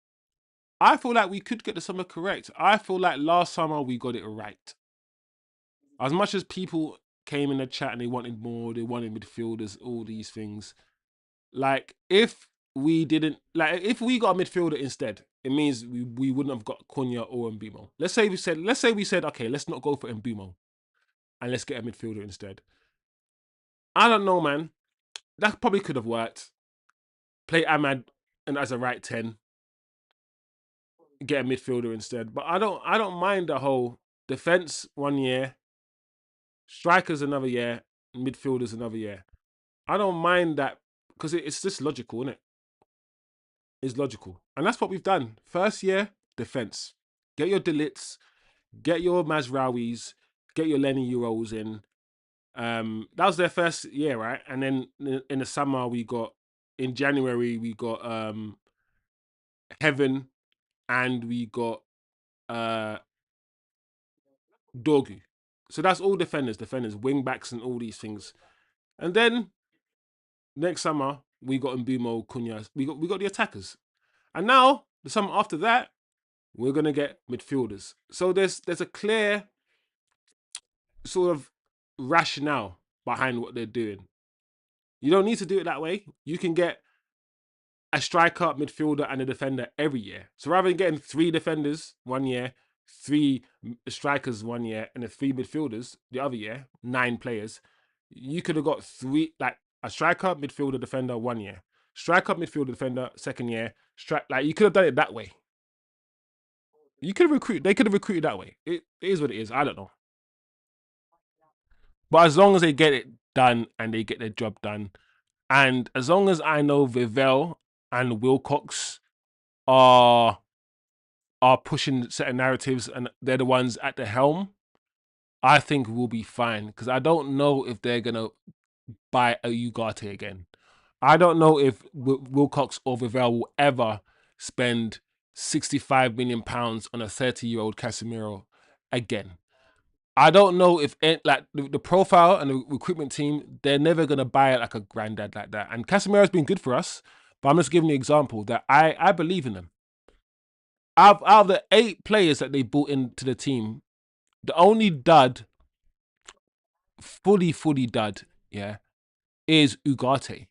I feel like we could get the summer correct. I feel like last summer we got it right. As much as people came in the chat and they wanted more, they wanted midfielders, all these things. Like if we didn't, like if we got a midfielder instead, it means we wouldn't have got Cunha or Mbumo. Let's say we said, okay, let's not go for Mbumo. and let's get a midfielder instead. I don't know, man. That probably could have worked. Play Ahmad and as a right 10, get a midfielder instead. But I don't mind the whole defense 1 year, strikers another year, midfielders another year. I don't mind that because it's just logical, isn't it? It's logical, and that's what we've done. First year defense, get your Delits, get your Mazrawis, get your Lenny Euros in. That was their first year, right? And then in the summer we got in January we got Heaven and we got uh Dorgu. So that's all defenders, wing backs, and all these things. And then next summer we got Mbumo, Cunha. We got the attackers. And now the summer after that we're gonna get midfielders. So there's a clear sort of rationale behind what they're doing. You don't need to do it that way. You can get a striker, midfielder, and a defender every year. So rather than getting 3 defenders 1 year, 3 strikers 1 year, and then 3 midfielders the other year, 9 players, you could have got three, like a striker, midfielder, defender 1 year, striker, midfielder, defender second year, strike. Like you could have done it that way. You could have recruited. They could have recruited that way. It is what it is. I don't know, but as long as they get it done and they get their job done, and as long as I know Vivel and Wilcox are pushing certain narratives and they're the ones at the helm, I think we'll be fine. Because I don't know if they're gonna buy a Ugarte again. I don't know if Wilcox or Vivel will ever spend £65 million on a 30-year-old Casemiro again. I don't know if like the profile and the recruitment team, they're never gonna buy it like a granddad like that. And Casemiro's been good for us, but I'm just giving you an example that I believe in them. Out of the 8 players that they brought into the team, the only dud, fully dud, yeah, is Ugarte.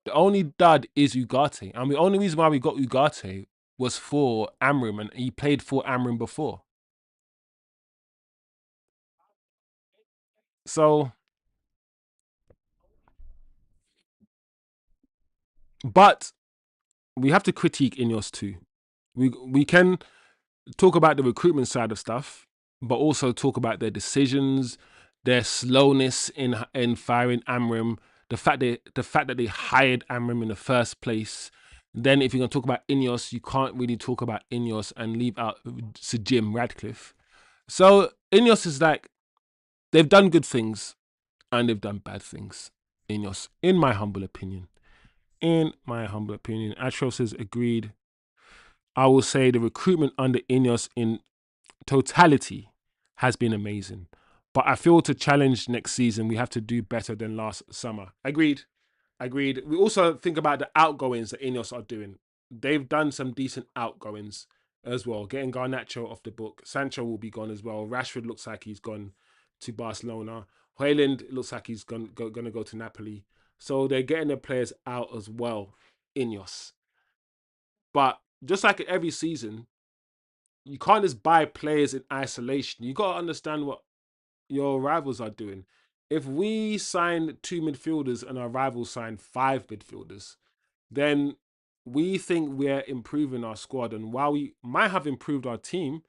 The only dud is Ugarte. And the only reason why we got Ugarte was for Amrim, and he played for Amrim before. So, but we have to critique Ineos too. We can talk about the recruitment side of stuff, but also talk about their decisions, their slowness in firing Amrim, the fact that they hired Amrim in the first place. Then, if you're gonna talk about Ineos, you can't really talk about Ineos and leave out Sir Jim Radcliffe. So Ineos is like they've done good things and they've done bad things. Ineos, in my humble opinion. In my humble opinion, Astro says agreed. I will say the recruitment under Ineos in totality has been amazing. But I feel to challenge next season, we have to do better than last summer. Agreed. Agreed. We also think about the outgoings that Ineos are doing. They've done some decent outgoings as well. Getting Garnacho off the book. Sancho will be gone as well. Rashford looks like he's gone to Barcelona. Hoyland looks like he's going to go to Napoli. So they're getting their players out as well, Ineos. But just like every season, you can't just buy players in isolation. You got to understand what your rivals are doing. If we sign 2 midfielders and our rivals sign 5 midfielders, then we think we're improving our squad. And while we might have improved our team,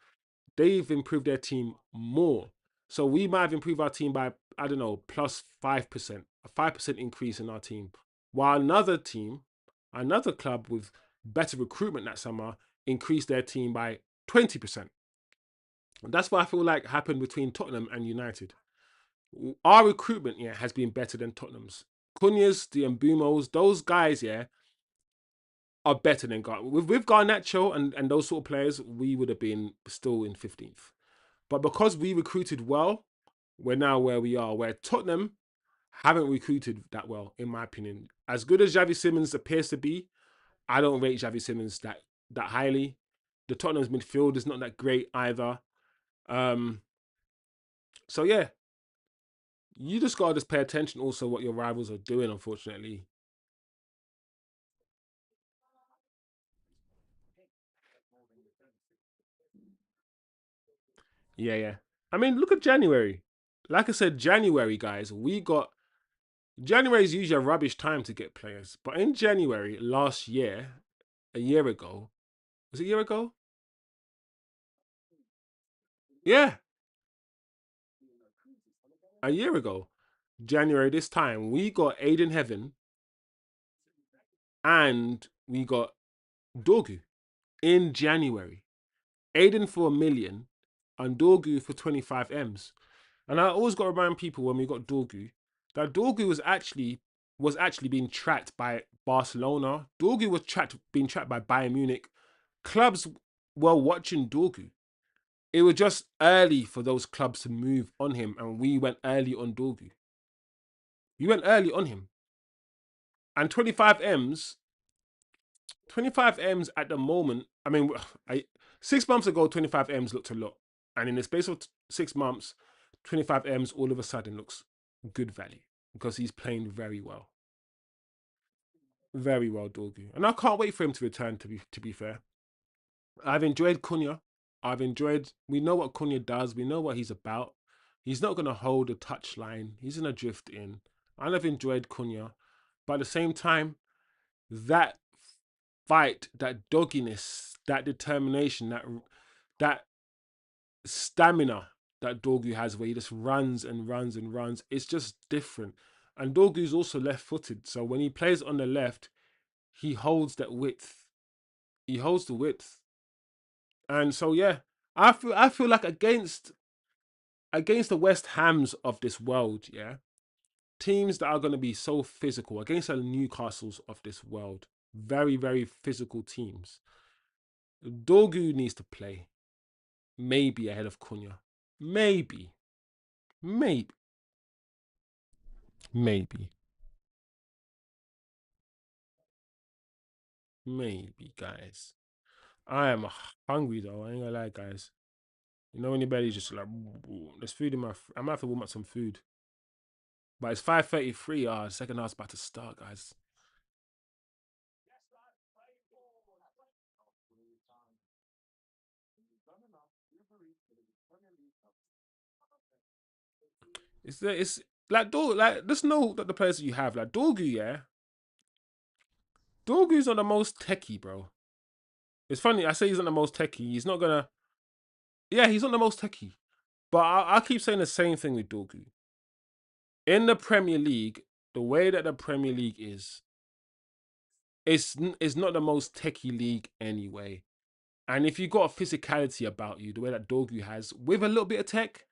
they've improved their team more. So we might have improved our team by, I don't know, plus 5%, a 5% increase in our team. While another team, another club with better recruitment that summer increased their team by 20%. And that's what I feel like happened between Tottenham and United. Our recruitment, yeah, has been better than Tottenham's. Cunha's, the Mbumos, those guys, yeah, are better than Gar. With Garnacho and those sort of players, we would have been still in 15th. But because we recruited well, we're now where we are. Where Tottenham haven't recruited that well, in my opinion. As good as Xavi Simons appears to be, I don't rate Xavi Simons that highly. The Tottenham's midfield is not that great either. Um, so yeah, you just gotta just pay attention also what your rivals are doing, unfortunately. Yeah, yeah. I mean, look at January. like I said, January, guys, we got January is usually a rubbish time to get players, but in January last year, a year ago, was it a year ago? Yeah, a year ago, January this time, we got Aiden Heaven and we got Dorgu in January. Aiden for 1 million and Dorgu for 25 M's. And I always got to remind people when we got Dorgu that Dorgu was actually being tracked by Barcelona. Dorgu was being tracked by Bayern Munich. Clubs were watching Dorgu. It was just early for those clubs to move on him, and we went early on Dorgu. We went early on him, and 25 M's at the moment. I mean, 6 months ago, 25 M's looked a lot, and in the space of 6 months, 25 M's all of a sudden looks good value because he's playing very well, Dorgu, and I can't wait for him to return. To be fair, I've enjoyed Cunha. I've enjoyed. We know what Cunha does. We know what he's about. He's not going to hold a touch line. He's going to drift in. And I've enjoyed Cunha, but at the same time, that fight, that dogginess, that determination, that stamina that Dorgu has, where he just runs and runs and runs, it's just different. And Dorgu's also left-footed, so when he plays on the left, he holds that width. He holds the width, and so yeah, I feel like against the West Hams of this world, yeah, teams that are going to be so physical against the Newcastles of this world, very very physical teams. Dorgu needs to play, maybe ahead of Cunha, maybe, maybe, maybe, maybe, guys. I am hungry though. I ain't gonna lie, guys. You know when your belly's just like, there's food in my. I'm gonna have to warm up some food. But it's 5:33. The second half's about to start, guys. It's like like just know that the players that you have, like Dorgu, yeah. Dorgu's not the most techie, bro. It's funny, I say he's not the most techie. He's not gonna Yeah, he's not the most techie. But I keep saying the same thing with Dorgu. In the Premier League, the way that the Premier League is, it's not the most techie league anyway. And if you got a physicality about you, the way that Dorgu has, with a little bit of tech,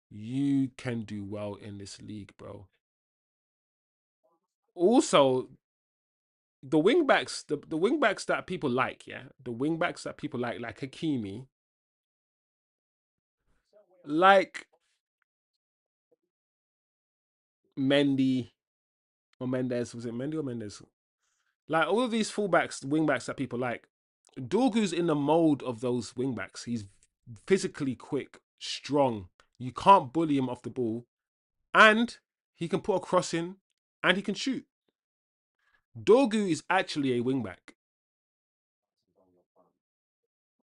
you can do well in this league, bro. Also, the wing backs that people like, yeah, the wing backs that people like Hakimi, like Mendy or Mendes, was it Mendy or Mendes? Like all of these fullbacks, wing backs that people like, Dorgu's in the mold of those wing backs. He's physically quick, strong. You can't bully him off the ball, and he can put a cross in, and he can shoot. Dorgu is actually a wing back.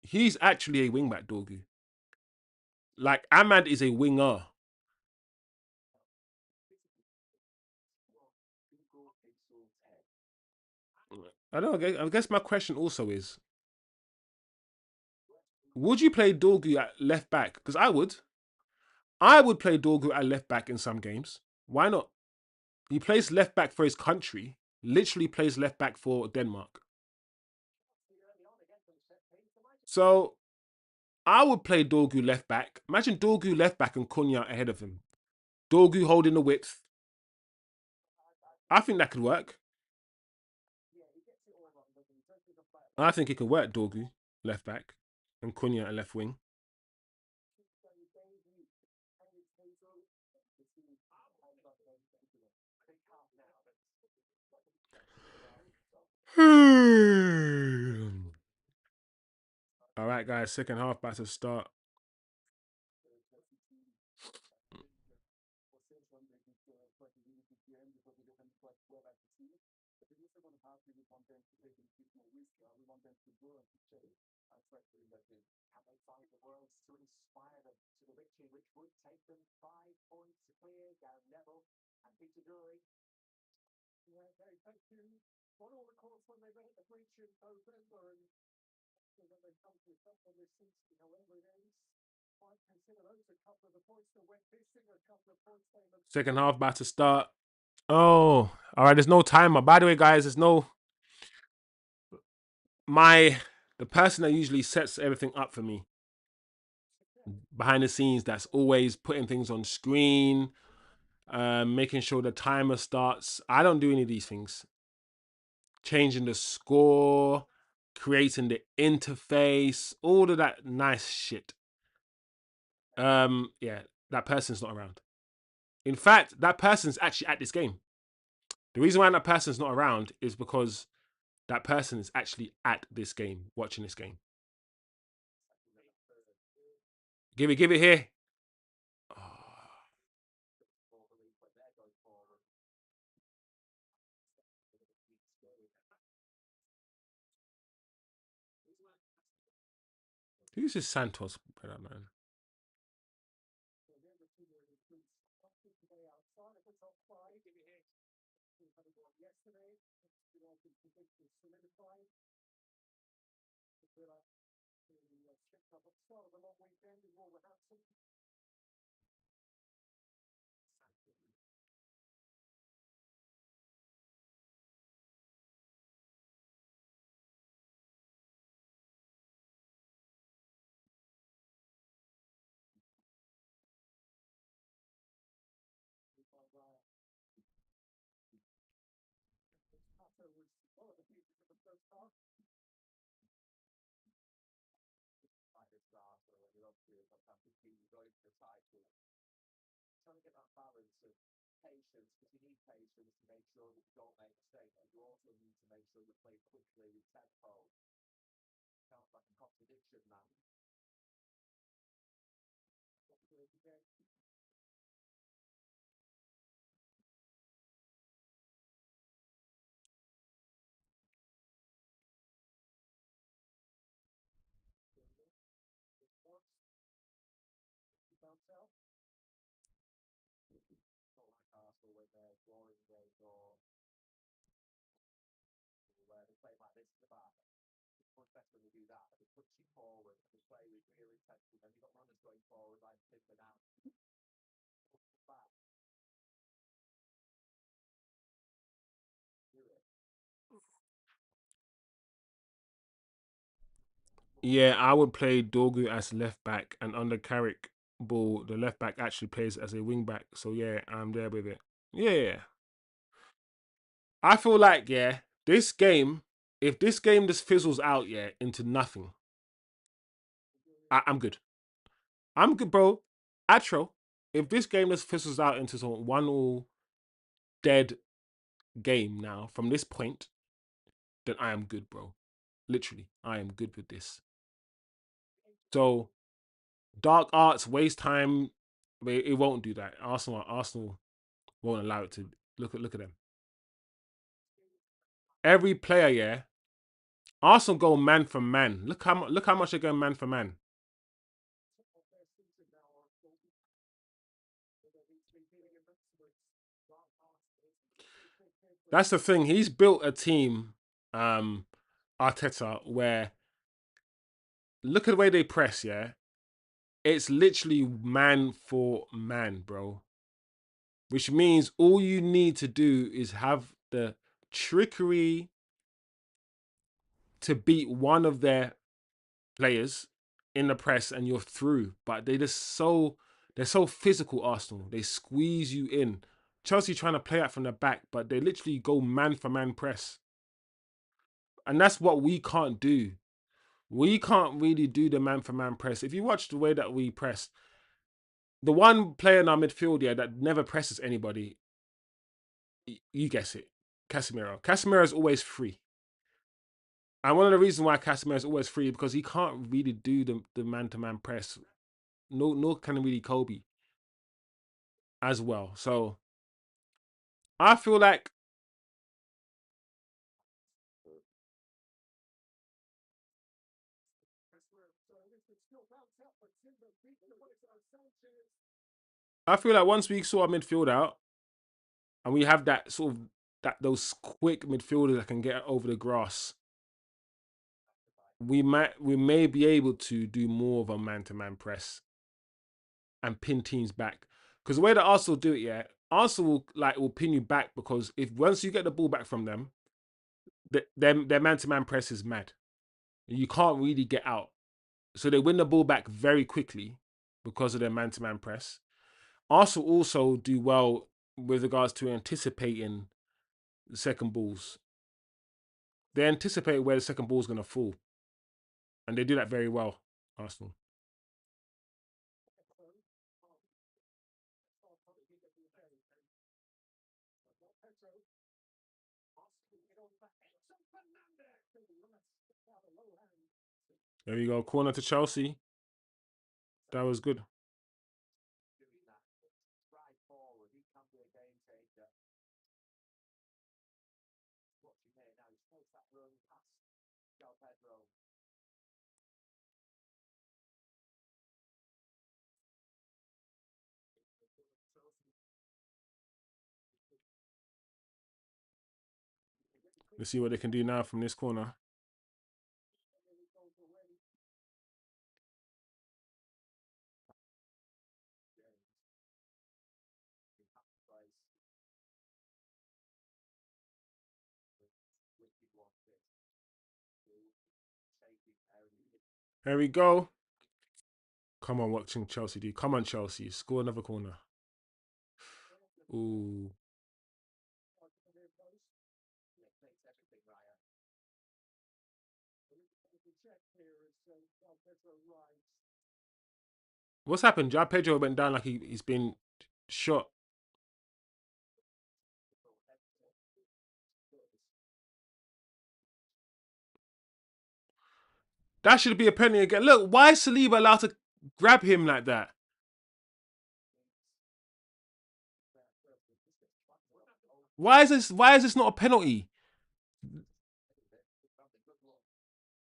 He's actually a wing back, Dorgu. Like Ahmad is a winger. I don't know. I guess my question also is: would you play Dorgu at left back? Because I would. I would play Dorgu at left back in some games. Why not? He plays left back for his country. Literally plays left back for Denmark. So I would play Dorgu left back. Imagine Dorgu left back and Cunha ahead of him. Dorgu holding the width. I think that could work. I think it could work. Dorgu left back and Cunha at left wing. All right, guys. Second half about to start. Second half about to start. Oh, all right. There's no timer. By the way, guys, there's no my the person that usually sets everything up for me behind the scenes. That's always putting things on screen, making sure the timer starts. I don't do any of these things. Changing the score, creating the interface, all of that nice shit. Yeah, that person's not around. In fact, that person's actually at this game. The reason why that person's not around is because that person is actually at this game, watching this game. Give it here. Oh. Who's this Santos brother, man? Yeah, I would play Dorgu as left back, and under Carrick Ball, the left back actually plays as a wing back. So yeah, I'm there with it. Yeah, I feel like this game, if this game just fizzles out into nothing, I'm good. I'm good, bro. Atro, if this game just fizzles out into some 1-1 dead game now from this point, then I am good, bro. Literally, I am good with this. So dark arts waste time. It won't do that. Arsenal won't allow it to. Look at them. Every player, Arsenal go man for man. Look how much they go man for man. That's the thing. He's built a team, Arteta, where look at the way they press. Yeah, it's literally man for man, bro. Which means all you need to do is have the trickery to beat one of their players in the press and you're through. But they're so physical, Arsenal. They squeeze you in. Chelsea trying to play out from the back, but they literally go man for man press. And that's what we can't do. We can't really do the man for man press. If you watch the way that we press, the one player in our midfield that never presses anybody, you guess it. Casemiro. Casemiro is always free. And one of the reasons why Casemiro is always free because he can't really do the man to man press. No, nor can really Kobe as well. So I feel like I feel like once we sort our midfield out and we have that sort of that those quick midfielders that can get over the grass, we may be able to do more of a man-to-man press and pin teams back. Because the way that Arsenal do it, yeah, Arsenal will pin you back because if once you get the ball back from them, their man-to-man press is mad. You can't really get out. So they win the ball back very quickly because of their man-to-man press. Arsenal also do well with regards to anticipating the second balls. They anticipate where the second ball is going to fall, and they do that very well. Arsenal. There you go, corner to Chelsea. That was good. Let's see what they can do now from this corner. Here we go. Come on, watching Chelsea do. Come on, Chelsea. Score another corner. Ooh. What's happened? Ja Pedro went down like he's been shot. That should be a penalty again. Look, why is Saliba allowed to grab him like that? Why is this not a penalty?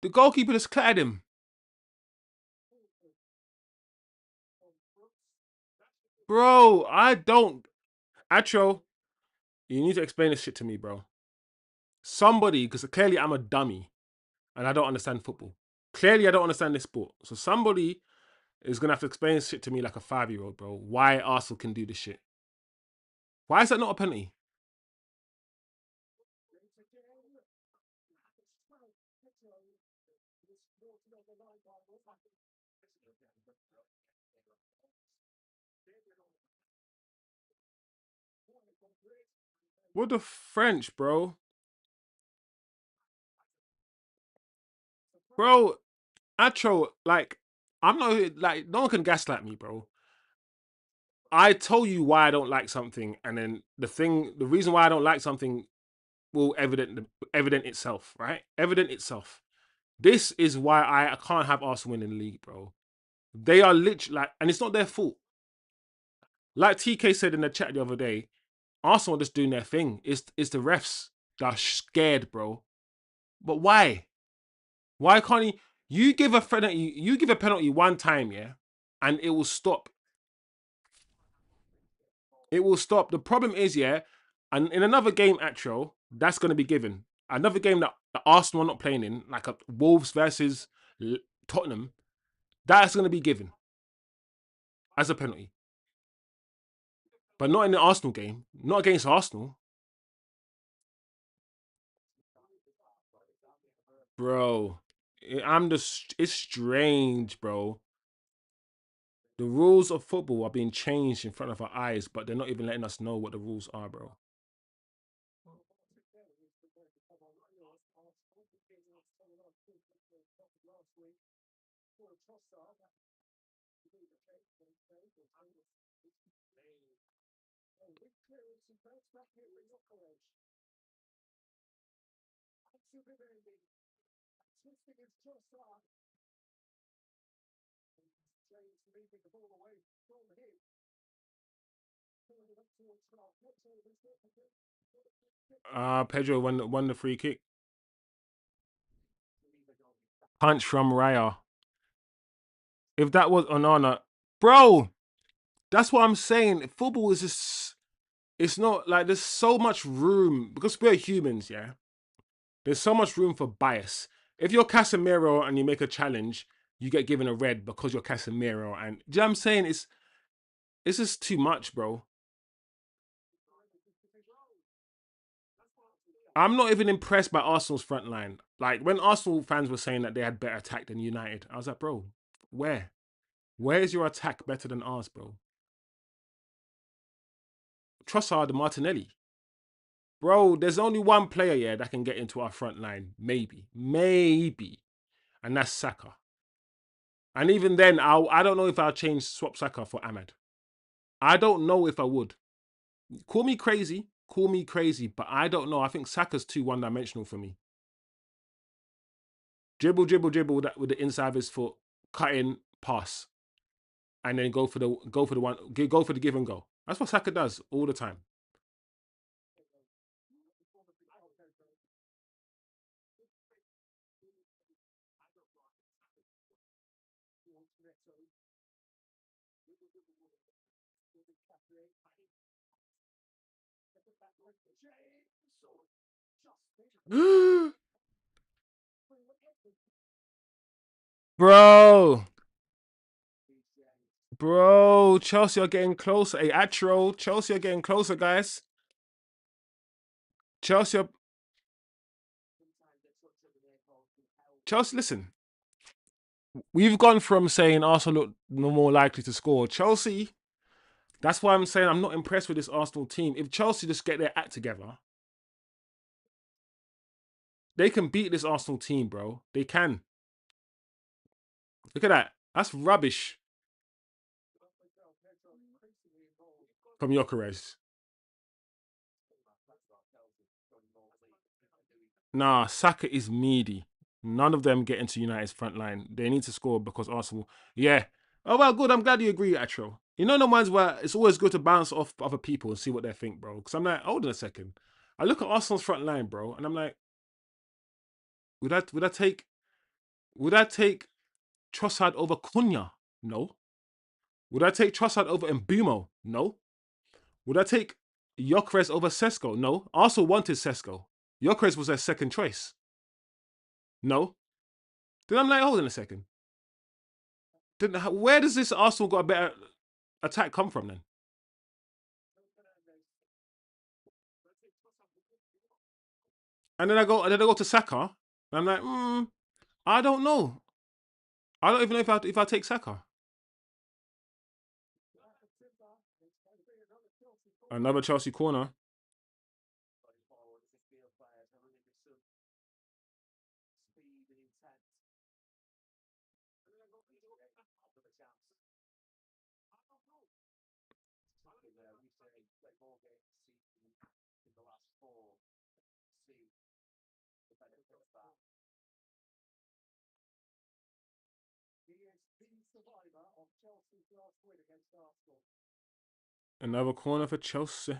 The goalkeeper just clattered him. Bro, I don't. Atro, you need to explain this shit to me, bro. Somebody, because clearly I'm a dummy and I don't understand football. Clearly I don't understand this sport. So somebody is gonna have to explain this shit to me like a 5-year old, bro. Why Arsenal can do this shit? Why is that not a penalty? What the French, bro? Bro, Atro, like, I'm not like no one can gaslight me, bro. I tell you why I don't like something, and then the reason why I don't like something will evident itself, right? Evident itself. This is why I can't have Arsenal win in the league, bro. They are literally like, and it's not their fault. Like TK said in the chat the other day, Arsenal are just doing their thing. It's the refs that are scared, bro. But why? Why can't he? You give a penalty one time, yeah, and it will stop. It will stop. The problem is, yeah, and in another game, actual, that's going to be given. Another game that Arsenal are not playing in, like a Wolves versus Tottenham, that's going to be given as a penalty. But not in the Arsenal game. Not against Arsenal. Bro, it's strange, bro. The rules of football are being changed in front of our eyes, but they're not even letting us know what the rules are, bro. Pedro won the free kick. Punch from Raya. If that was Onana, bro. That's what I'm saying. Football is just, it's not like there's so much room because we're humans, yeah. There's so much room for bias. If you're Casemiro and you make a challenge, you get given a red because you're Casemiro. And do you know what I'm saying? It's just too much, bro. I'm not even impressed by Arsenal's front line. Like when Arsenal fans were saying that they had better attack than United, I was like, bro, where? Where is your attack better than ours, bro? Trossard and Martinelli. Bro, there's only one player, yeah, that can get into our front line. Maybe. Maybe. And that's Saka. And even then, I don't know if I'll change swap Saka for Ahmad. I don't know if I would. Call me crazy. Call me crazy. But I don't know. I think Saka's too one dimensional for me. Dribble, dribble, dribble that with the inside of his foot, cut in, pass. And then go for the give and go. That's what Saka does all the time. Bro, bro, Chelsea are getting closer. Hey, Atro, Chelsea are getting closer, guys. Chelsea, are, Chelsea. Listen, we've gone from saying Arsenal look no more likely to score. Chelsea. That's why I'm saying I'm not impressed with this Arsenal team. If Chelsea just get their act together, they can beat this Arsenal team, bro. They can. Look at that. That's rubbish from Jokeres. Nah, Saka is meaty. None of them get into United's front line. They need to score because Arsenal. Yeah. Oh well, good. I'm glad you agree, Atro. You know the ones where it's always good to bounce off other people and see what they think, bro. Because I'm like, hold on a second. I look at Arsenal's front line, bro, and I'm like, would I take Trossard over Cunha? No. Would I take Trossard over Mbumo? No. Would I take Gyökeres over Sesko? No. Arsenal wanted Sesko. Gyökeres was their second choice. No. Then I'm like, hold on a second. Then where does this Arsenal got a better attack come from then? And then I go to Saka. And I'm like, I don't know. I don't even know if I take Saka. Another Chelsea corner. Another corner for Chelsea.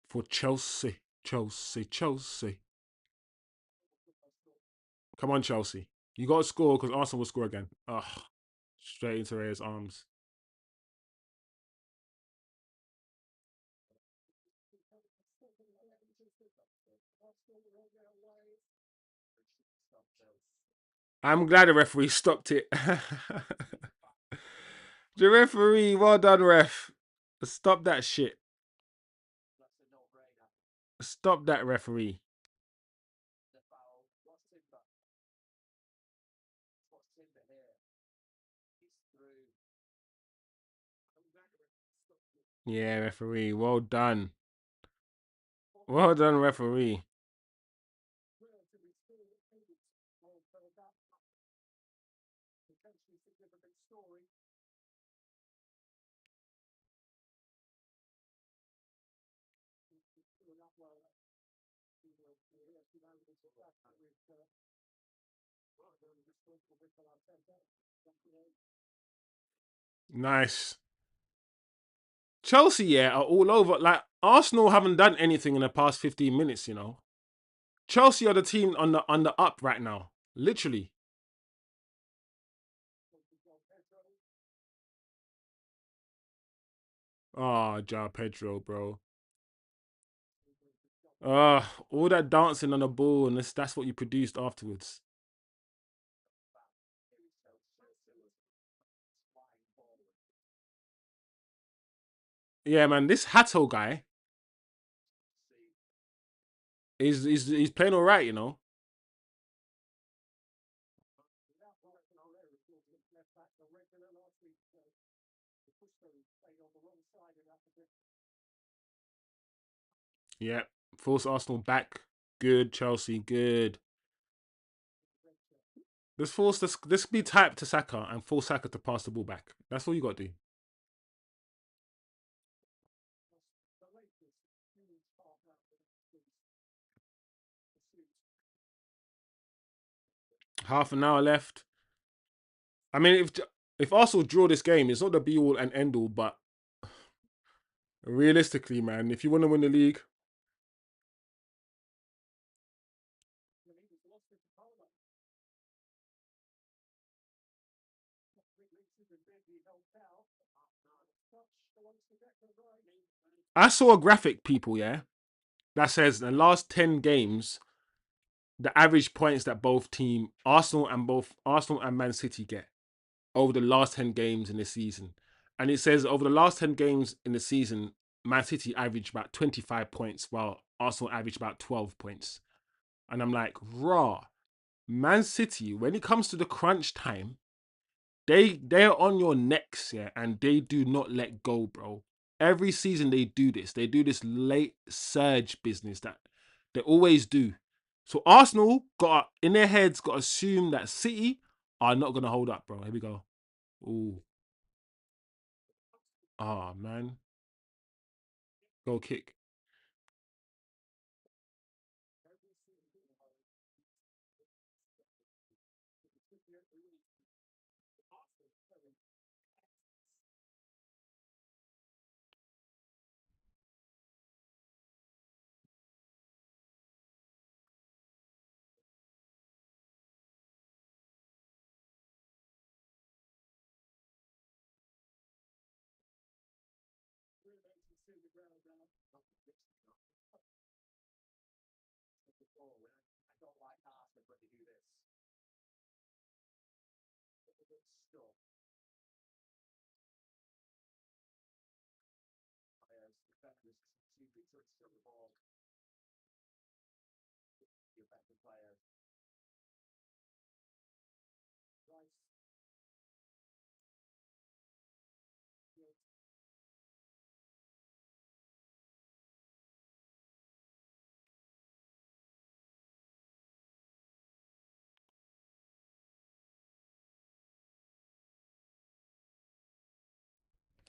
For Chelsea. Chelsea. Chelsea. Come on, Chelsea. You got to score because Arsenal will score again. Ugh. Straight into Reyes' arms. I'm glad the referee stopped it. The referee, well done, ref. Stop that shit. Stop that referee. Yeah, referee. Well done. Well done, referee. Nice. Chelsea, yeah, are all over. Like Arsenal haven't done anything in the past 15 minutes, you know. Chelsea are the team on the up right now. Literally. Oh, Ja Pedro, bro. All that dancing on the ball, and that's what you produced afterwards. Yeah, man, this Hato guy he's playing all right, you know. Yeah, force Arsenal back. Good, Chelsea, good. This be type to Saka and force Saka to pass the ball back. That's all you got to do. Half an hour left. I mean, if Arsenal draw this game, it's not the be all and end all, but realistically, man, if you want to win the league, I saw a graphic, people, yeah, that says the last 10 games, the average points that both Arsenal and Man City get over the last 10 games in the season, and it says over the last 10 games in the season, Man City averaged about 25 points, while Arsenal averaged about 12 points. And I'm like, raw. Man City, when it comes to the crunch time, they're on your necks, yeah, and they do not let go, bro. Every season they do this. They do this late surge business that they always do. So Arsenal got in their heads got to assume that City are not gonna hold up, bro. Here we go. Ooh, man, go kick.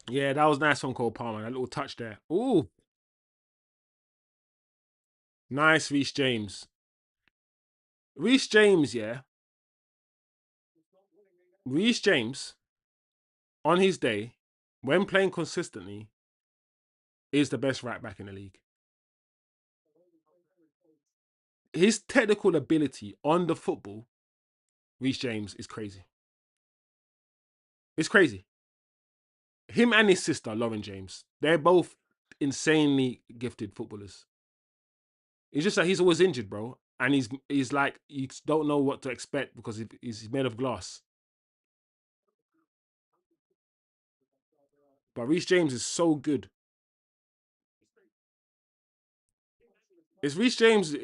Yeah, that was nice from Cole Palmer. That little touch there. Ooh, nice, Reece James. Reece James, yeah. Reece James on his day, when playing consistently, is the best right back in the league. His technical ability on the football, Reece James, is crazy. It's crazy. Him and his sister, Lauren James, they're both insanely gifted footballers. It's just that he's always injured, bro. And he's like, you don't know what to expect because he's made of glass. But Reece James is so good. It's Reece James.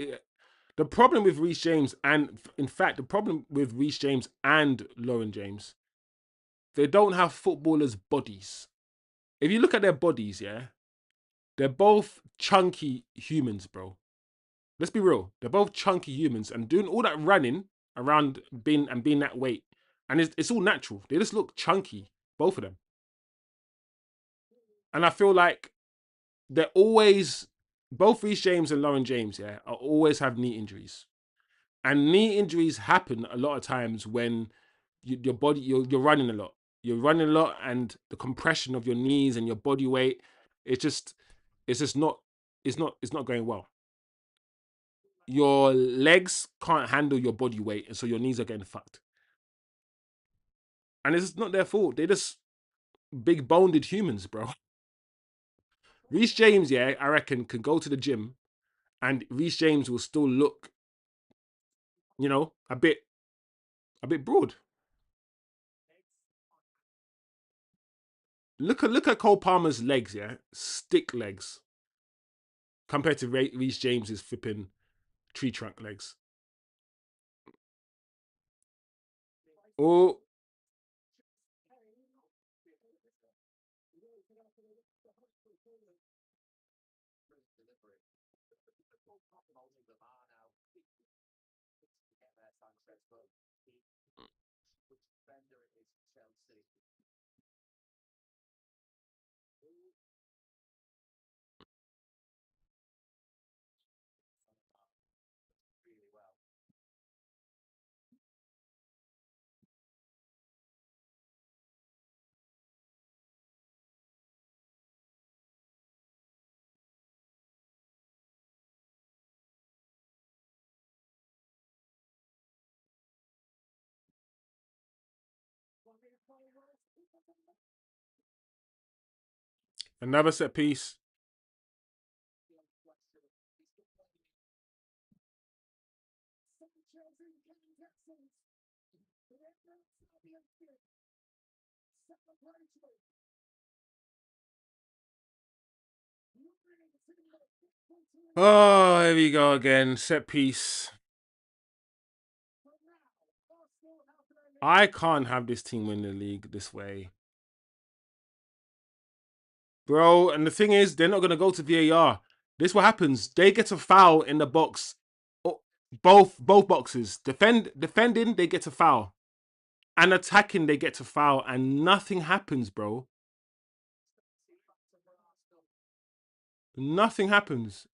The problem with Reece James, and in fact, the problem with Reece James and Lauren James, they don't have footballers' bodies. If you look at their bodies, yeah, they're both chunky humans, bro. Let's be real. They're both chunky humans and doing all that running around being that weight. And it's all natural. They just look chunky, both of them. And I feel like they're always both Reece James and Lauren James, yeah, are always have knee injuries. And knee injuries happen a lot of times when your body you're running a lot. You're running a lot, and the compression of your knees and your body weight, it's just it's just not it's not going well. Your legs can't handle your body weight, and so your knees are getting fucked. And it's not their fault. They're just big boned humans, bro. Reece James, yeah, I reckon, can go to the gym and Reece James will still look, a bit broad. Look at Cole Palmer's legs, yeah, stick legs compared to Reece James's flipping tree trunk legs. Oh, another set piece. Oh, here we go again. Set piece. I can't have this team win the league this way. Bro, and the thing is, they're not gonna go to VAR. This what happens. They get a foul in the box. Oh, both boxes. Defending, they get a foul. And attacking, they get to foul. And nothing happens, bro. Nothing happens.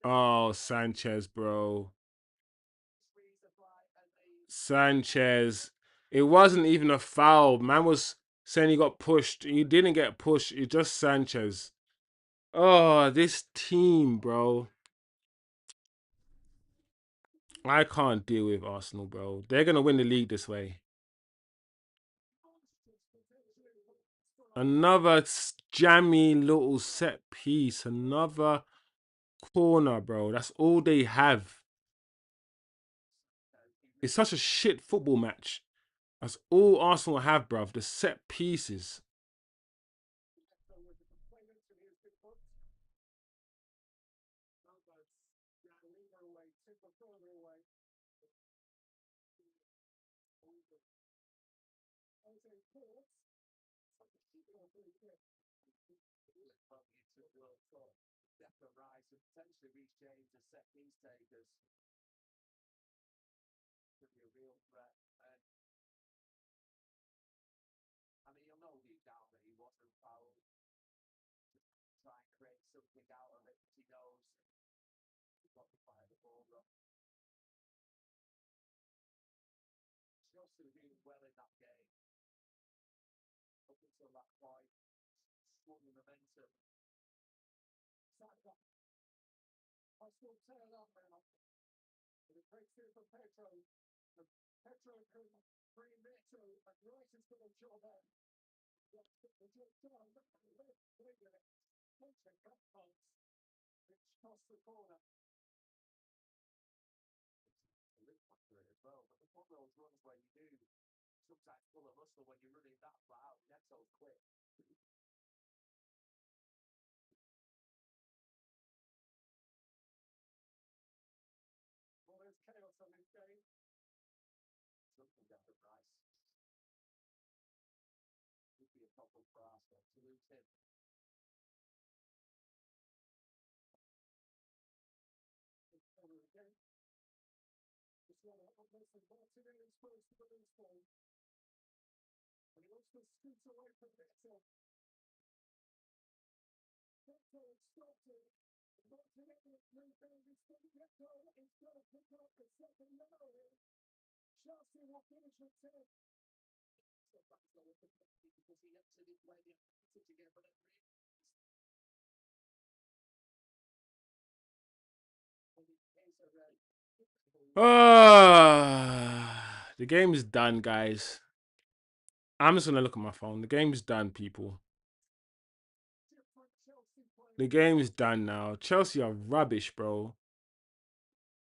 Oh, Sanchez, bro. Sanchez. It wasn't even a foul. Man was saying he got pushed. He didn't get pushed. It's just Sanchez. Oh, this team, bro. I can't deal with Arsenal, bro. They're gonna win the league this way. Another jammy little set piece. Another corner, bro. That's all they have. It's such a shit football match. That's all Arsenal have, bruv. The set pieces. The game's done, guys. I'm just gonna look at my phone. The game's done, people. The game's done now. Chelsea are rubbish, bro.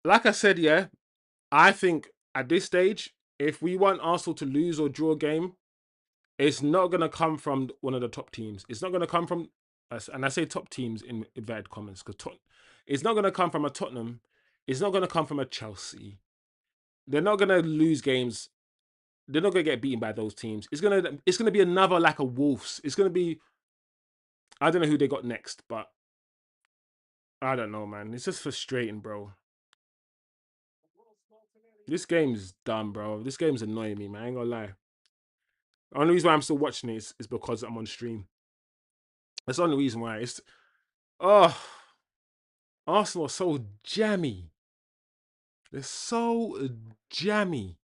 Like I said, yeah, I think at this stage, if we want Arsenal to lose or draw a game, it's not gonna come from one of the top teams. It's not gonna come from, and I say top teams in inverted commas, because it's not gonna come from a Tottenham. It's not gonna come from a Chelsea. They're not gonna lose games. They're not gonna get beaten by those teams. It's gonna be another like a Wolves. It's gonna be, I don't know who they got next, but I don't know, man. It's just frustrating, bro. This game's done, bro. This game's annoying me, man. I ain't gonna lie. The only reason why I'm still watching it is because I'm on stream. That's the only reason why. Oh, Arsenal are so jammy. They're so jammy.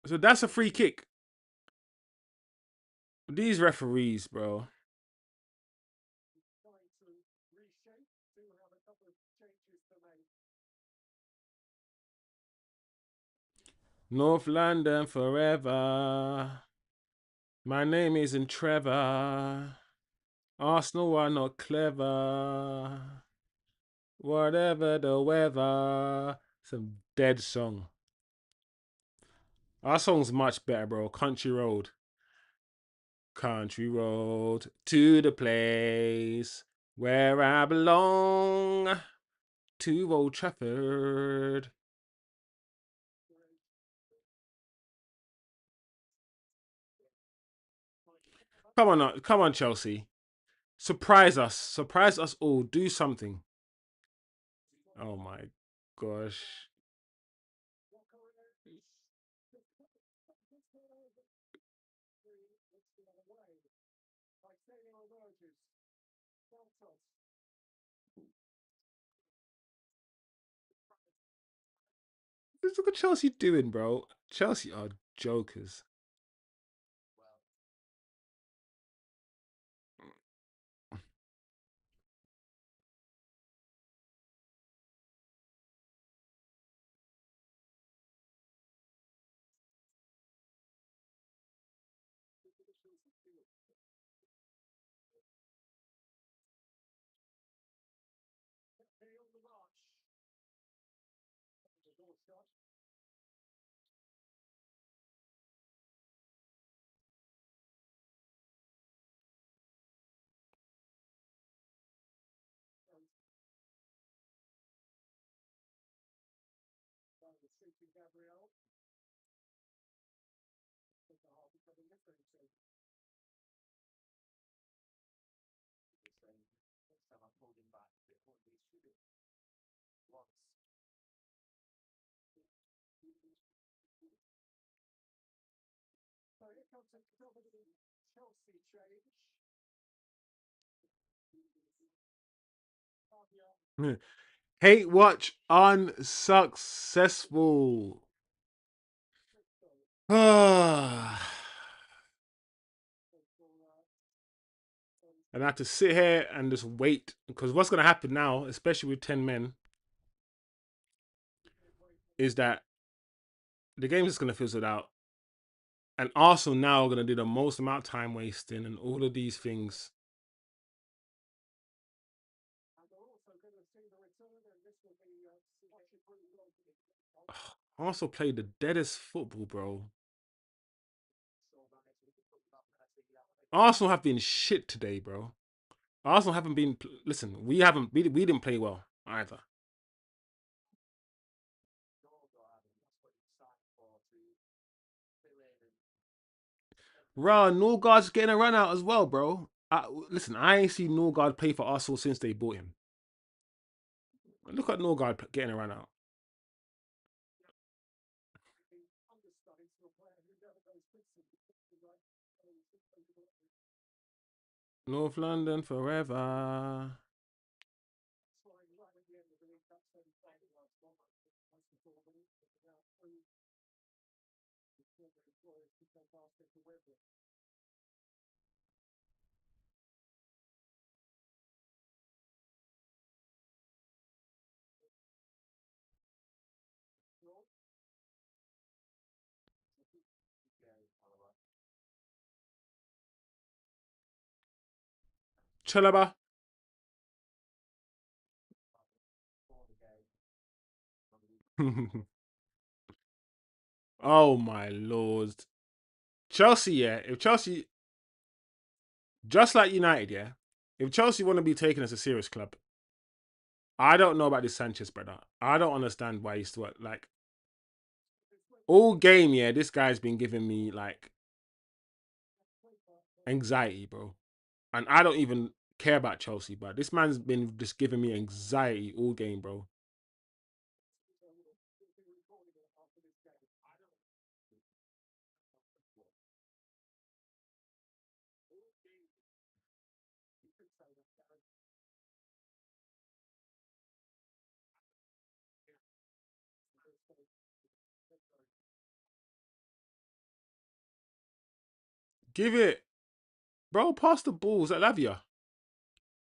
So that's a free kick. These referees, bro. North London forever. My name isn't Trevor. Arsenal are not clever. Whatever the weather. Some dead song. Our song's much better, bro. Country Road. Country Road to the place where I belong. To Old Trafford. Come on, Chelsea. Surprise us all. Do something. Oh my gosh. Look what Chelsea doing, bro. Chelsea are jokers. Hate watch unsuccessful. And I have to sit here and just wait because what's going to happen now, especially with 10 men, is that the game is going to fizzle out. And Arsenal now are going to do the most amount of time wasting and all of these things. Arsenal played the deadest football, bro. Arsenal have been shit today, bro. Arsenal haven't been. Listen, we haven't. We didn't play well either. Bro, Norgard's getting a run out as well, bro. Listen, I ain't seen Norgard play for Arsenal since they bought him. Look at Norgard getting a run out. North London forever. Chalaba. Oh my lord. Chelsea, yeah. If Chelsea, just like United, yeah. If Chelsea want to be taken as a serious club, I don't know about this Sanchez brother. I don't understand why he's still like all game. Yeah, this guy's been giving me like anxiety, bro. And I don't even care about Chelsea, but this man's been just giving me anxiety all game, bro. Give it, bro. Pass the balls at Lavia.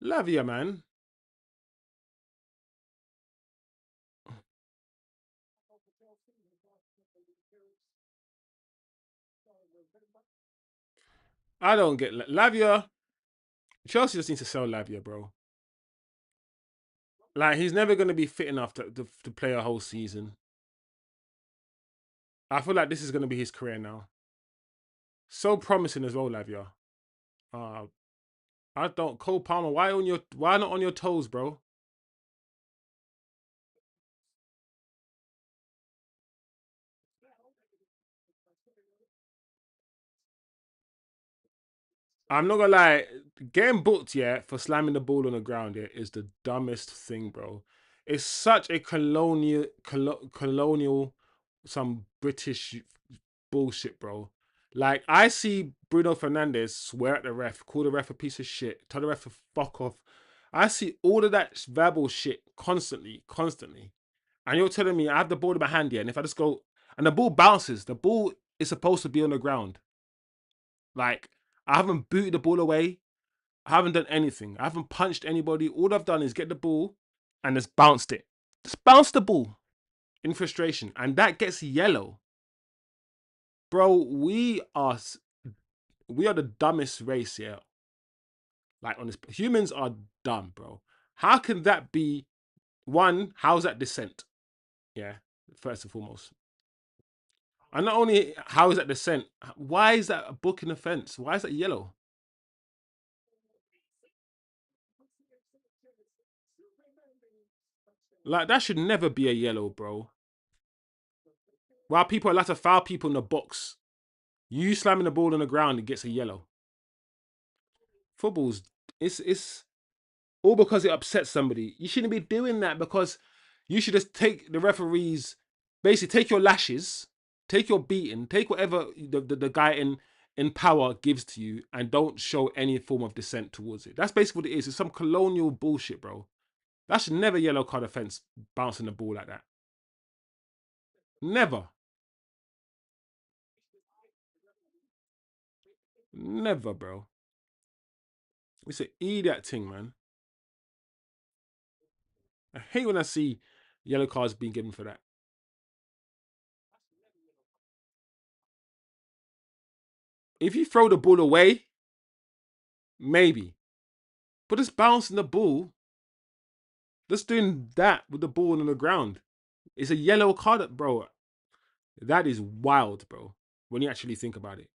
Lavia, man. I don't get Lavia. Chelsea just needs to sell Lavia, bro. Like he's never gonna be fit enough to play a whole season. I feel like this is gonna be his career now. So promising as well, Lavia. Uh, I don't. Cole Palmer, why not on your toes, bro? I'm not gonna lie, getting booked yeah for slamming the ball on the ground yeah is the dumbest thing, bro. It's such a colonial, some British bullshit, bro. Like I see Bruno Fernandez swear at the ref, call the ref a piece of shit, tell the ref to fuck off. I see all of that verbal shit constantly, constantly. And you're telling me I have the ball in my hand here, and if I just go and the ball bounces, the ball is supposed to be on the ground. Like I haven't booted the ball away. I haven't done anything. I haven't punched anybody. All I've done is get the ball and just bounced it. Just bounce the ball in frustration, and that gets yellow, bro. We are the dumbest race here. Like on this, humans are dumb, bro. How can that be? One, how's that descent? Yeah, first and foremost. And not only how is that descent, why is that a booking offence? Why is that yellow? Like that should never be a yellow, bro. While people are allowed to foul people in the box, you slamming the ball on the ground, it gets a yellow. Football's it's all because it upsets somebody. You shouldn't be doing that because you should just take the referees, basically take your lashes, take your beating, take whatever the guy in power gives to you, and don't show any form of dissent towards it. That's basically what it is. It's some colonial bullshit, bro. That should never yellow card offence bouncing the ball like that. Never. Never, bro. It's an idiot thing, man. I hate when I see yellow cards being given for that. If you throw the ball away, maybe. But just bouncing the ball, just doing that with the ball on the ground. It's a yellow card, bro. That is wild, bro. When you actually think about it.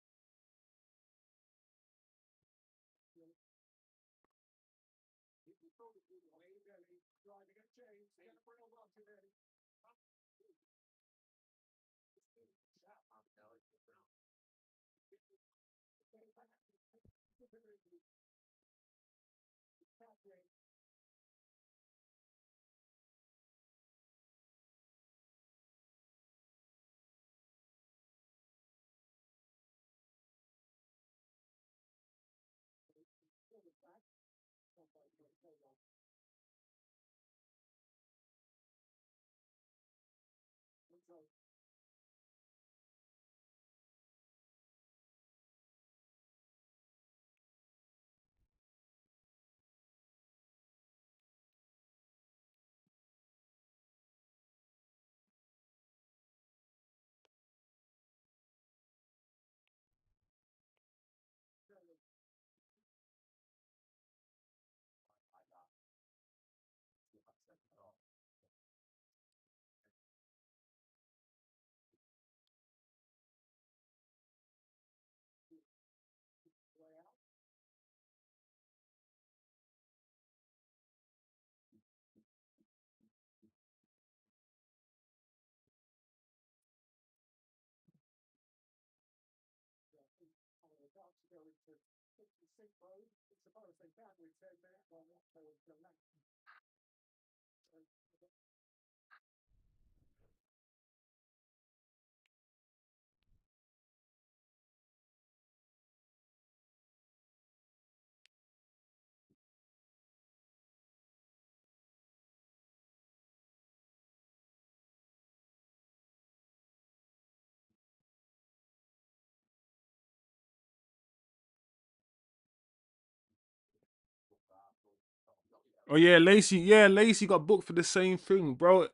Oh yeah, Lacey. Yeah, Lacey got booked for the same thing, bro.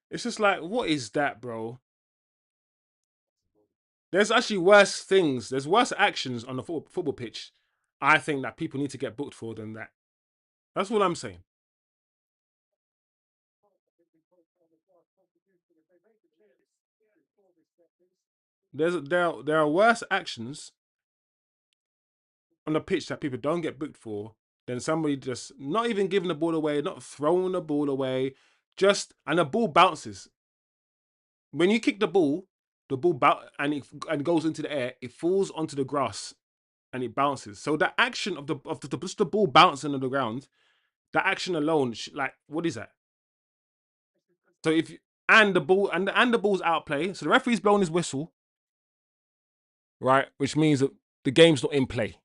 It's just like, what is that, bro? There's actually worse things. There's worse actions on the football pitch. I think that people need to get booked for than that. That's all I'm saying. There are worse actions on the pitch that people don't get booked for than somebody just not even giving the ball away, not throwing the ball away, just and the ball bounces. When you kick the ball and it goes into the air, it falls onto the grass and it bounces. So that action of just the ball bouncing on the ground, that action alone, like what is that? So if you, and the ball and the ball's outplay, so the referee's blowing his whistle, right, which means that the game's not in play.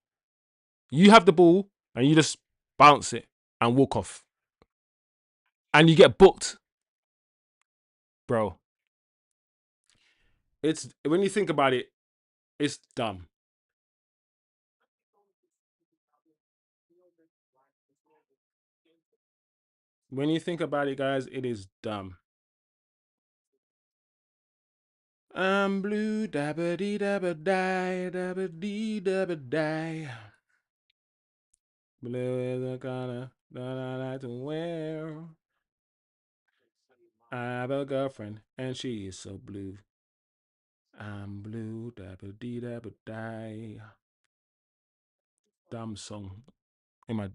You have the ball and you just bounce it and walk off, and you get booked, bro. It's when you think about it, it's dumb. When you think about it, guys, it is dumb. I'm blue, dabba dee dabba die, dabba dee dabba die. Blue is the color that I like to wear. I have a girlfriend and she is so blue. I'm blue, dabba dee dabba die. Dumb song. In my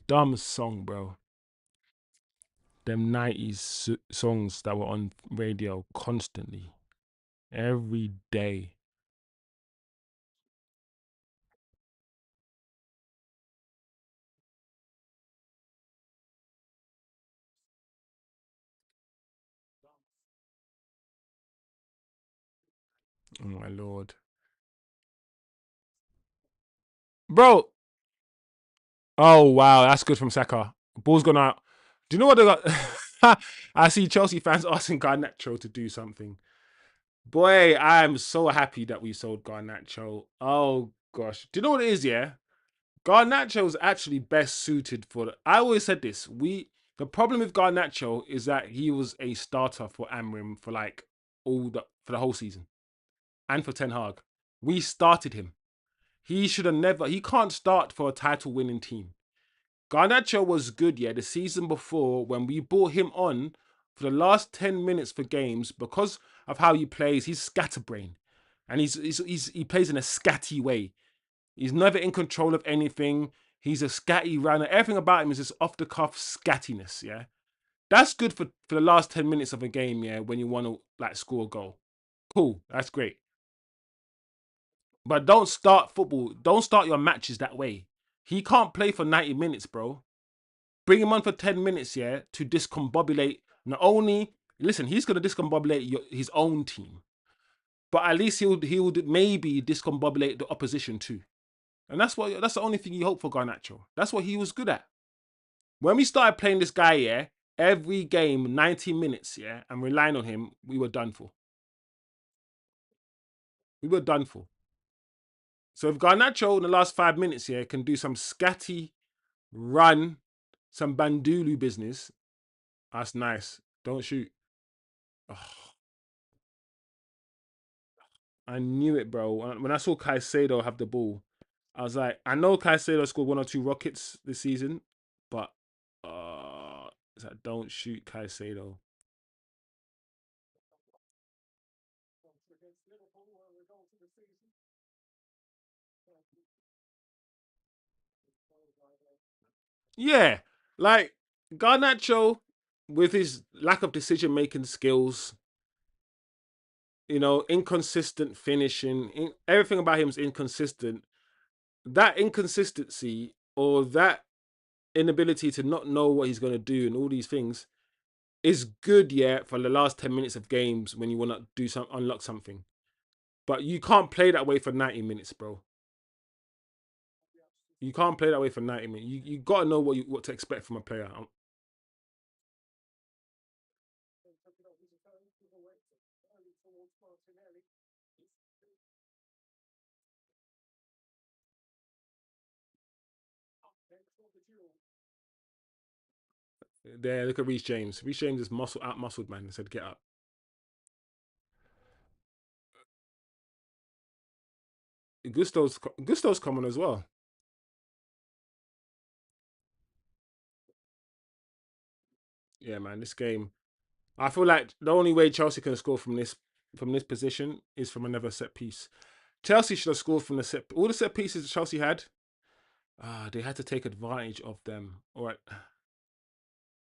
dumb song, bro. Them 90s songs that were on radio constantly, every day. Oh my lord. Bro. Oh wow, that's good from Saka. Ball's gone out. Do you know what they got? I see Chelsea fans asking Garnacho to do something. Boy, I am so happy that we sold Garnacho. Oh gosh. Do you know what it is, yeah? Garnacho is actually best suited for I always said this. The problem with Garnacho is that he was a starter for Amrim for like for the whole season. And for Ten Hag. We started him. He should have never he can't start for a title winning team. Garnacho was good, yeah, the season before when we brought him on for the last 10 minutes for games because of how he plays. He's scatterbrain and he plays in a scatty way. He's never in control of anything. He's a scatty runner. Everything about him is just off the cuff scattiness, yeah. That's good for the last 10 minutes of a game, yeah, when you want to like score a goal. Cool, that's great. But don't start football. Don't start your matches that way. He can't play for 90 minutes, bro. Bring him on for 10 minutes, yeah, to discombobulate. Not only, listen, he's going to discombobulate his own team, but at least he'll maybe discombobulate the opposition too. And that's the only thing you hope for Garnacho. That's what he was good at. When we started playing this guy, yeah, every game, 90 minutes, yeah, and relying on him, we were done for. We were done for. So if Garnacho in the last 5 minutes, yeah, can do some scatty run, some bandulu business, that's nice. Don't shoot. Oh, I knew it, bro. When I saw Caicedo have the ball, I was like, I know Caicedo scored one or two rockets this season, but it's like, don't shoot Caicedo. Yeah, like Garnacho with his lack of decision making skills, inconsistent finishing, everything about him is inconsistent. That inconsistency or that inability to not know what he's going to do and all these things is good, yeah, for the last 10 minutes of games when you want to unlock something. But you can't play that way for 90 minutes, bro. You can't play that way for 90 minutes. You got to know what to expect from a player. There, look at Reece James. Reece James is out muscled, man. He said, get up. Gusto's coming as well. Yeah, man. This game, I feel like the only way Chelsea can score from this position is from another set piece. Chelsea should have scored from all the set pieces Chelsea had. They had to take advantage of them. All right.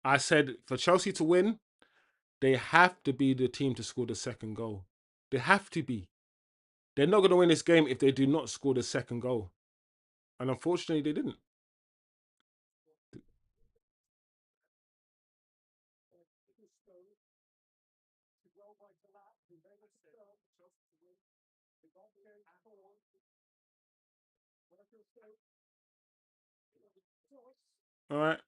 I said for Chelsea to win, they have to be the team to score the second goal. They have to be. They're not going to win this game if they do not score the second goal. And unfortunately, they didn't. All right.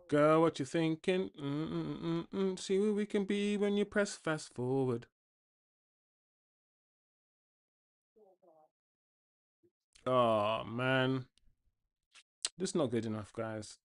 Girl, what you thinking? See where we can be when you press fast forward. Oh, man. This is not good enough, guys.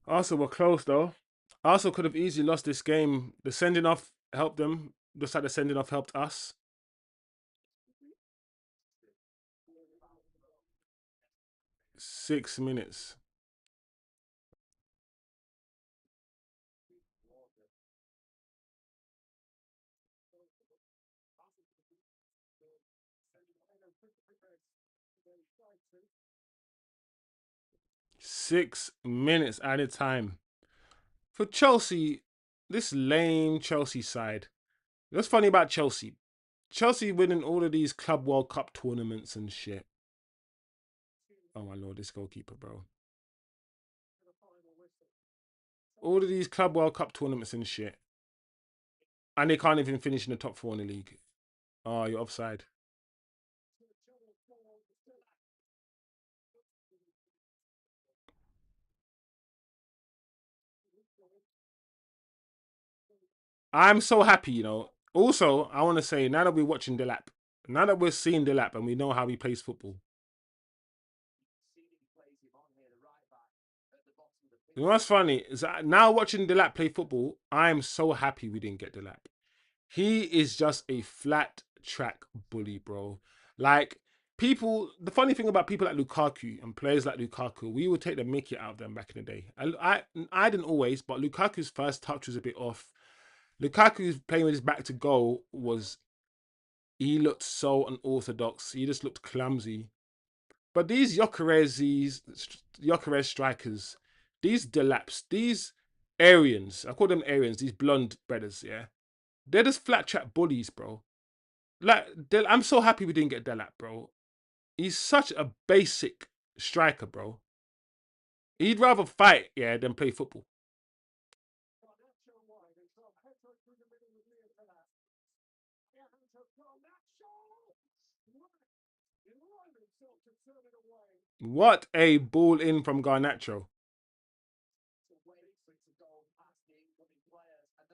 Arsenal were close though. Arsenal could have easily lost this game. The sending off helped them, just like the sending off helped us. 6 minutes. 6 minutes at a time. For Chelsea, this lame Chelsea side. What's funny about Chelsea? Chelsea winning all of these Club World Cup tournaments and shit. Oh my lord, this goalkeeper, bro. All of these Club World Cup tournaments and shit. And they can't even finish in the top four in the league. Oh, you're offside. I'm so happy, you know. Also, I want to say, now that we're watching Delap, now that we're seeing Delap and we know how he plays football, you know what's funny is that now watching Delap play football, I'm so happy we didn't get Delap. He is just a flat track bully, bro. Like people, the funny thing about people like Lukaku and players like Lukaku, we would take the Mickey out of them back in the day. I didn't always, but Lukaku's first touch was a bit off. Lukaku's playing with his back to goal was he looked so unorthodox. He just looked clumsy. But these Jokeres strikers, these Delaps, these Aryans, I call them Aryans, these blonde brothers, yeah, they're just flat track bullies, bro. Like, I'm so happy we didn't get Delap, bro. He's such a basic striker, bro. He'd rather fight, yeah, than play football. What a ball in from Garnacho.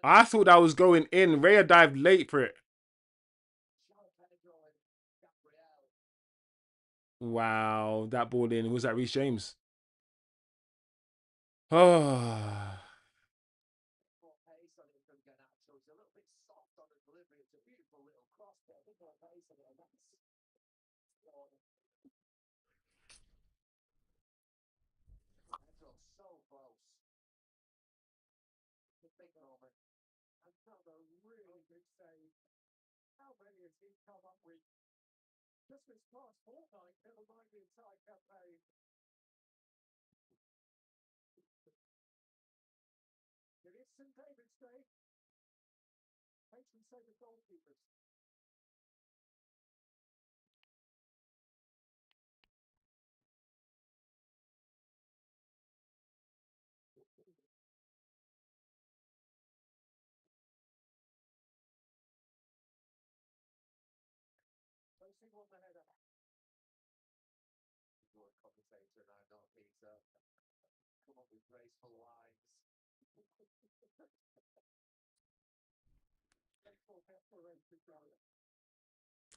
I thought that was going in. Raya dived late for it. Wow, that ball in. Was that Reece James? Oh.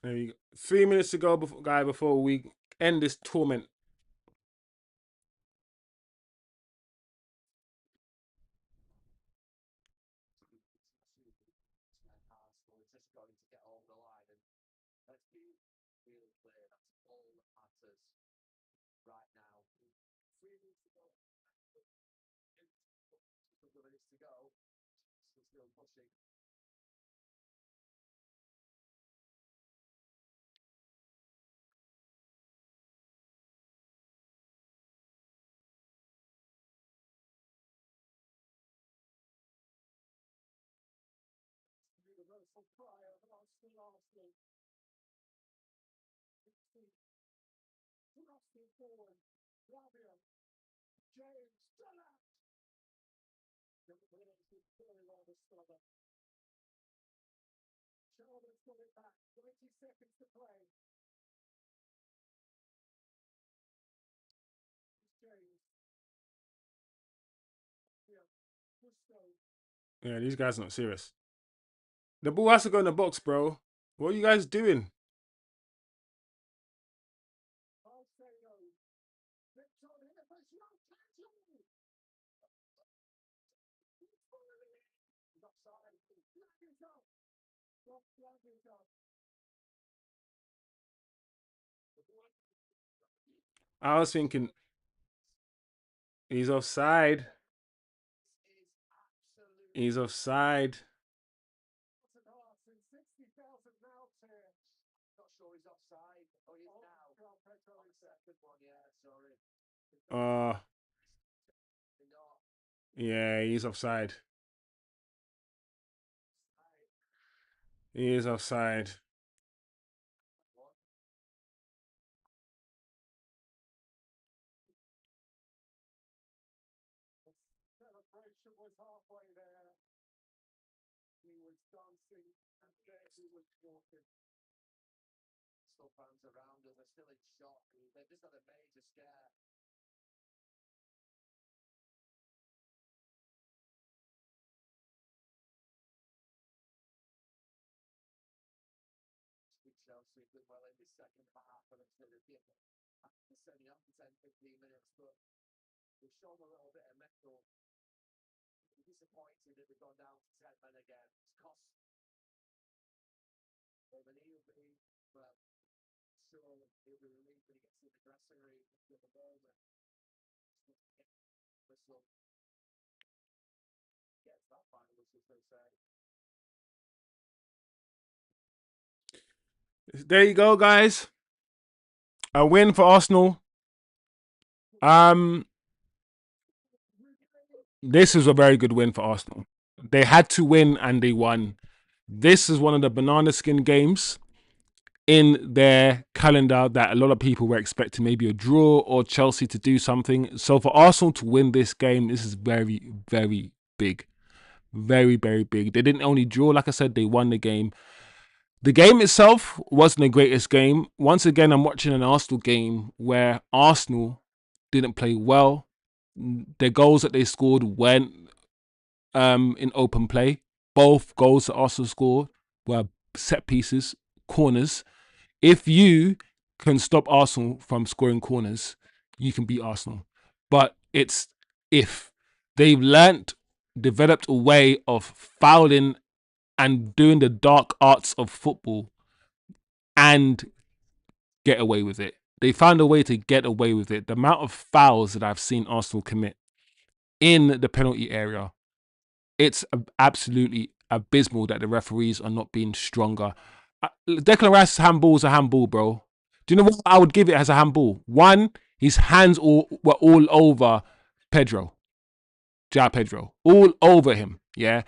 There you go. 3 minutes to go, before we end this torment. Yeah, these guys are not serious. The ball has to go in the box, bro. What are you guys doing? I was thinking he's offside. He's offside. Uh, yeah, he's offside. He is offside. There you go, guys. A win for Arsenal. Um, this is a very good win for Arsenal. They had to win and they won. This is one of the banana skin games in their calendar that a lot of people were expecting maybe a draw or Chelsea to do something. So for Arsenal to win this game, this is very, very big. Very, very big. They didn't only draw, like I said, they won the game. The game itself wasn't the greatest game. Once again, I'm watching an Arsenal game where Arsenal didn't play well. The goals that they scored went in open play. Both goals that Arsenal scored were set pieces, corners. If you can stop Arsenal from scoring corners, you can beat Arsenal. But it's if they've learnt, developed a way of fouling and doing the dark arts of football and get away with it. They found a way to get away with it. The amount of fouls that I've seen Arsenal commit in the penalty area, it's absolutely abysmal that the referees are not being stronger. Declan Rice's handball is a handball, bro. Do you know what I would give it as a handball? One, his hands were all over Pedro, Jao Pedro, all over him. Yeah,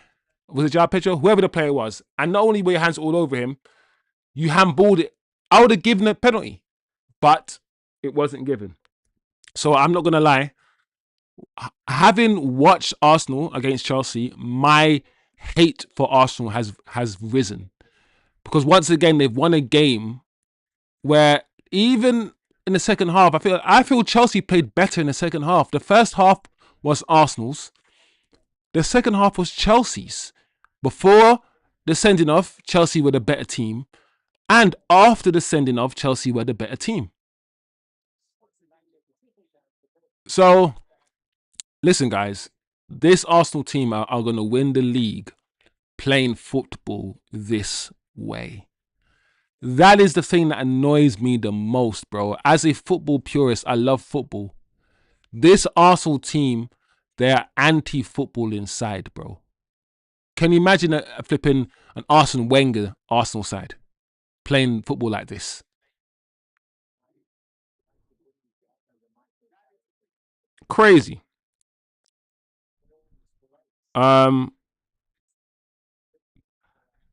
was it Jao Pedro? Whoever the player was, and not only were your hands all over him, you handballed it. I would have given a penalty, but it wasn't given. So I'm not gonna lie. Having watched Arsenal against Chelsea, my hate for Arsenal has risen because once again they've won a game where even in the second half, I feel Chelsea played better in the second half. The first half was Arsenal's. The second half was Chelsea's. Before the sending off, Chelsea were the better team, and after the sending off, Chelsea were the better team. So listen, guys, this Arsenal team are going to win the league playing football this way. That is the thing that annoys me the most, bro. As a football purist, I love football. This Arsenal team, they're anti-football inside, bro. Can you imagine a flipping an Arsene Wenger Arsenal side playing football like this? Crazy. Um,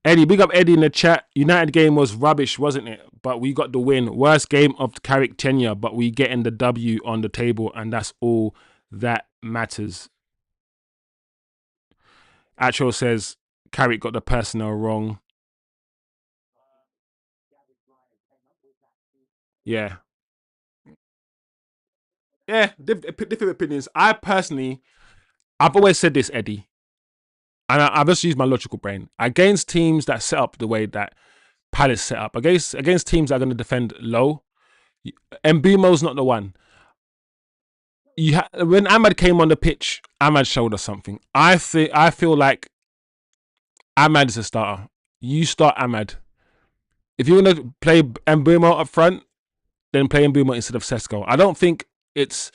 Eddie, big up Eddie in the chat. United game was rubbish, wasn't it? But we got the win. Worst game of Carrick tenure, but we getting the W on the table, and that's all that matters. Actual says Carrick got the personnel wrong. Yeah. Yeah, different opinions. I've always said this, Eddie. and I've just used my logical brain against teams that set up the way that Palace set up, against teams that are going to defend low. Mbumo's not the one. When Ahmad came on the pitch, Ahmad showed us something. I feel like Ahmad is a starter. You start Ahmad. If you want to play Mbumo up front, then play Mbumo instead of Sesko. It's.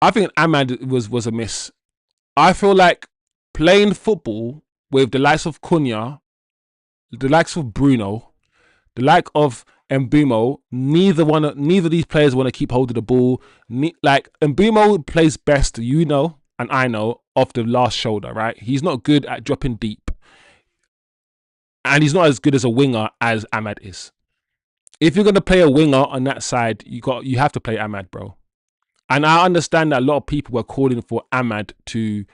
I think Ahmad was a miss. I feel like playing football with the likes of Cunha, the likes of Bruno, the like of Mbumo, neither of these players want to keep hold of the ball. Like Mbumo plays best, you know, and I know, off the last shoulder, right? He's not good at dropping deep, and he's not as good as a winger as Ahmad is. If you're gonna play a winger on that side, you have to play Ahmad, bro. And I understand that a lot of people were calling for Ahmad to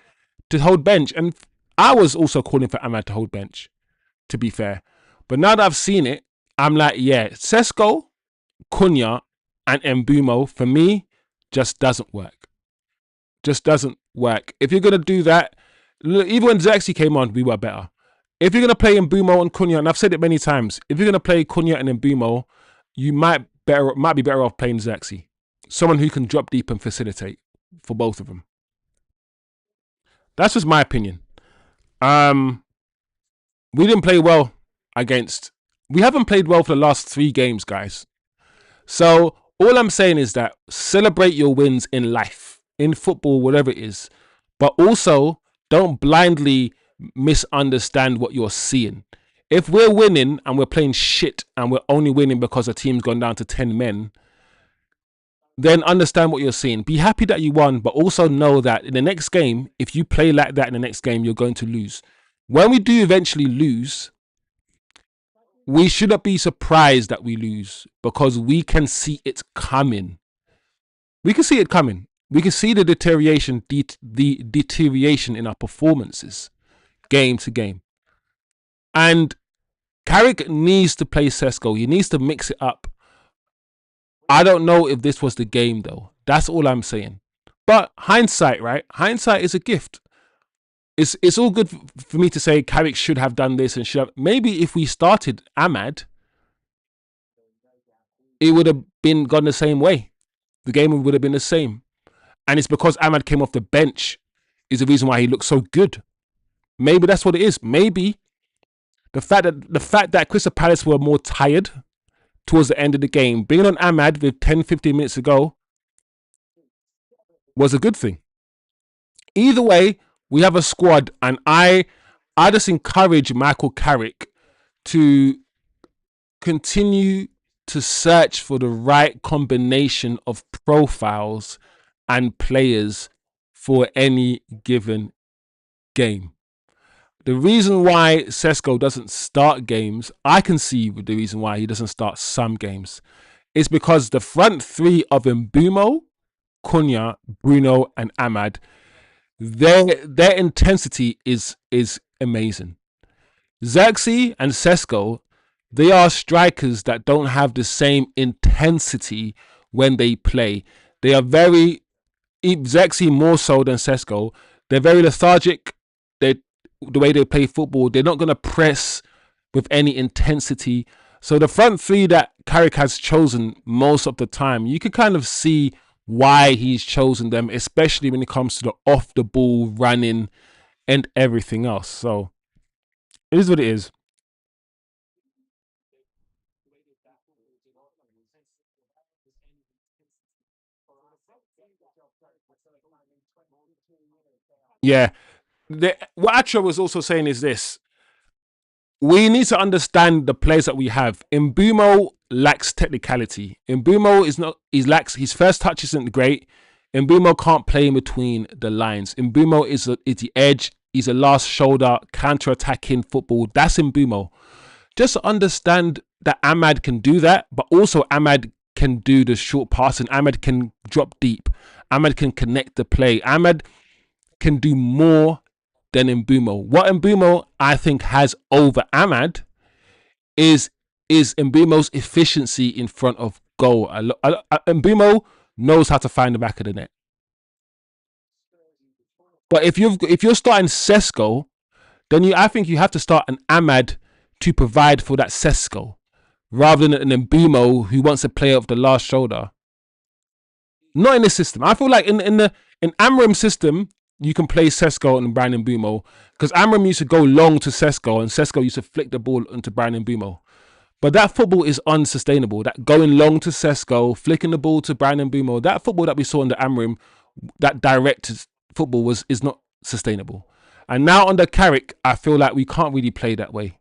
hold bench, and I was also calling for Ahmad to hold bench, to be fair. But now that I've seen it, I'm like, yeah, Sesko, Cunha, and Mbumo for me just doesn't work. Just doesn't work. If you're gonna do that, even when Xerxes came on, we were better. If you're gonna play Mbumo and Cunha, and I've said it many times, if you're gonna play Cunha and Mbumo, you might be better off playing Xerxes, someone who can drop deep and facilitate for both of them. That's just my opinion. Um, we didn't play well against. We haven't played well for the last 3 games, guys. So all I'm saying is that celebrate your wins in life, in football, whatever it is, but also don't blindly misunderstand what you're seeing. If we're winning and we're playing shit and we're only winning because the team's gone down to 10 men, then understand what you're seeing. Be happy that you won, but also know that in the next game, if you play like that in the next game, you're going to lose. When we do eventually lose, we shouldn't be surprised that we lose because we can see it coming. We can see it coming. We can see the deterioration in our performances game to game. And Carrick needs to play Sesko. He needs to mix it up. I don't know if this was the game though. That's all I'm saying. But hindsight, right? Hindsight is a gift. It's all good for me to say Carrick should have done this and should have. Maybe if we started Ahmad, it would have been gone the same way. The game would have been the same. And it's because Ahmad came off the bench is the reason why he looked so good. Maybe that's what it is. Maybe the fact that Crystal Palace were more tired towards the end of the game, bringing on Ahmad with 10, 15 minutes to go was a good thing. Either way, we have a squad, and I just encourage Michael Carrick to continue to search for the right combination of profiles and players for any given game. The reason why Sesko doesn't start games, I can see the reason why he doesn't start some games. It's because the front 3 of Mbumo, Cunha, Bruno, and Ahmad, their intensity is amazing. Xerxes and Sesko, they are strikers that don't have the same intensity when they play. They are very, Xerxes more so than Sesko, they're very lethargic. The way they play football, they're not going to press with any intensity. So the front 3 that Carrick has chosen most of the time, you can kind of see why he's chosen them, especially when it comes to the off the ball running and everything else. So it is what it is. Yeah. What Atra was also saying is this: we need to understand the players that we have. Mbumo lacks technicality. Mbumo is not. He lacks. His first touch isn't great. Mbumo can't play in between the lines. Mbumo is the edge. He's a last shoulder counter-attacking football. That's Mbumo. Just understand that Ahmad can do that, but also Ahmad can do the short passing. Ahmad can drop deep. Ahmad can connect the play. Ahmad can do more than Mbumo. What Mbumo I think has over Ahmad is Mbumo's efficiency in front of goal. Mbumo knows how to find the back of the net. But if you're starting Sesko, then I think you have to start an Ahmad to provide for that Sesko, rather than an Mbemo who wants to play off the last shoulder. Not in this system. I feel like in Amram's system, you can play Sesko and Brandon Mbeumo, because Amram used to go long to Sesko and Sesko used to flick the ball into Brandon Mbeumo. But that football is unsustainable. That going long to Sesko, flicking the ball to Brandon Mbeumo, that football that we saw in the Amram, that direct football is not sustainable. And now under Carrick, I feel like we can't really play that way.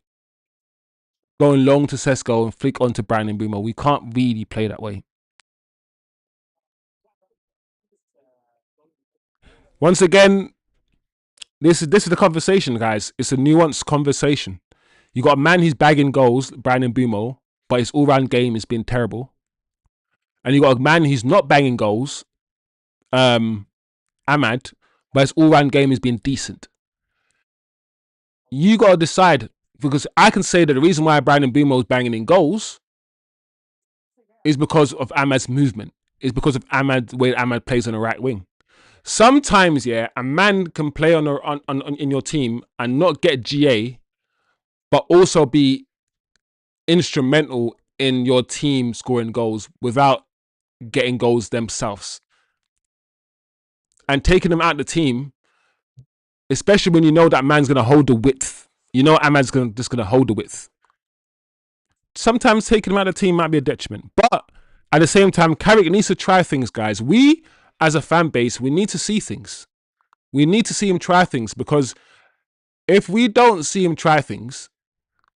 Going long to Sesko and flick onto Brandon Mbeumo, we can't really play that way. Once again, this is the conversation, guys. It's a nuanced conversation. You got a man who's bagging goals, Brandon Mbeumo, but his all-round game has been terrible. And you got a man who's not banging goals, Ahmad, but his all-round game has been decent. You got to decide, because I can say that the reason why Brandon Mbeumo is banging in goals is because of Ahmad's movement. Is because of the way Ahmad plays on the right wing. Sometimes, yeah, a man can play on in your team and not get GA, but also be instrumental in your team scoring goals without getting goals themselves. And taking them out of the team, especially when you know that man's going to hold the width. You know Ahmad's just going to hold the width. Sometimes taking him out of the team might be a detriment. But at the same time, Carrick needs to try things, guys. We, as a fan base, we need to see things. We need to see him try things, because if we don't see him try things,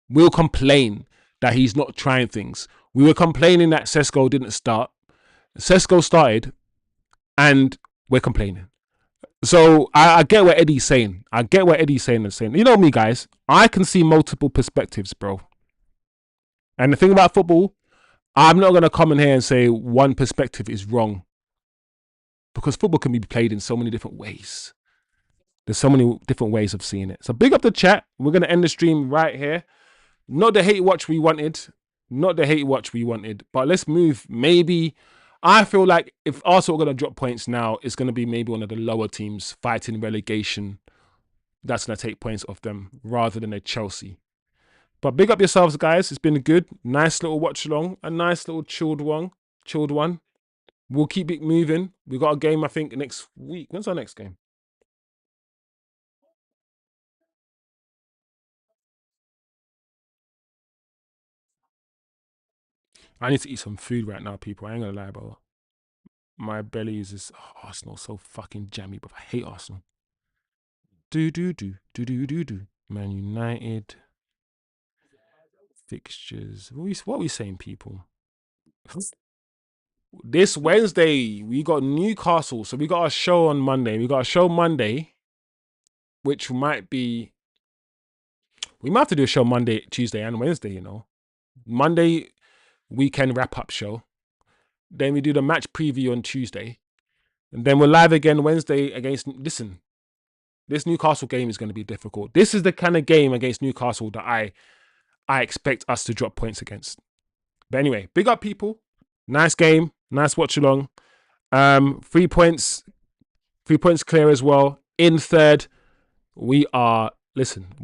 we'll complain that he's not trying things. We were complaining that Sesko didn't start. Sesko started, and we're complaining. So I get what Eddie's saying. I get what Eddie's saying and saying. You know me, guys. I can see multiple perspectives, bro. And the thing about football, I'm not going to come in here and say one perspective is wrong, because football can be played in so many different ways. There's so many different ways of seeing it. So big up the chat. We're going to end the stream right here. Not the hate watch we wanted. Not the hate watch we wanted. But let's move. Maybe, I feel like if Arsenal are going to drop points now, it's going to be maybe one of the lower teams fighting relegation. That's going to take points off them rather than a Chelsea. But big up yourselves, guys. It's been good. Nice little watch along. A nice little chilled one. We'll keep it moving. We got a game, I think, next week. When's our next game? I need to eat some food right now, people. I ain't gonna lie, bro. My belly is just Arsenal so fucking jammy, but I hate Arsenal. Do. Man United fixtures. What are we saying, people? This Wednesday we got Newcastle, so we got a show on Monday. We got a show Monday, which might be. We might have to do a show Monday, Tuesday, and Wednesday. You know, Monday weekend wrap up show. Then we do the match preview on Tuesday, and then we're live again Wednesday against. Listen, this Newcastle game is going to be difficult. This is the kind of game against Newcastle that I expect us to drop points against. But anyway, big up, people. Nice game. Nice watch along. 3 points. 3 points clear as well. In third, we are. Listen.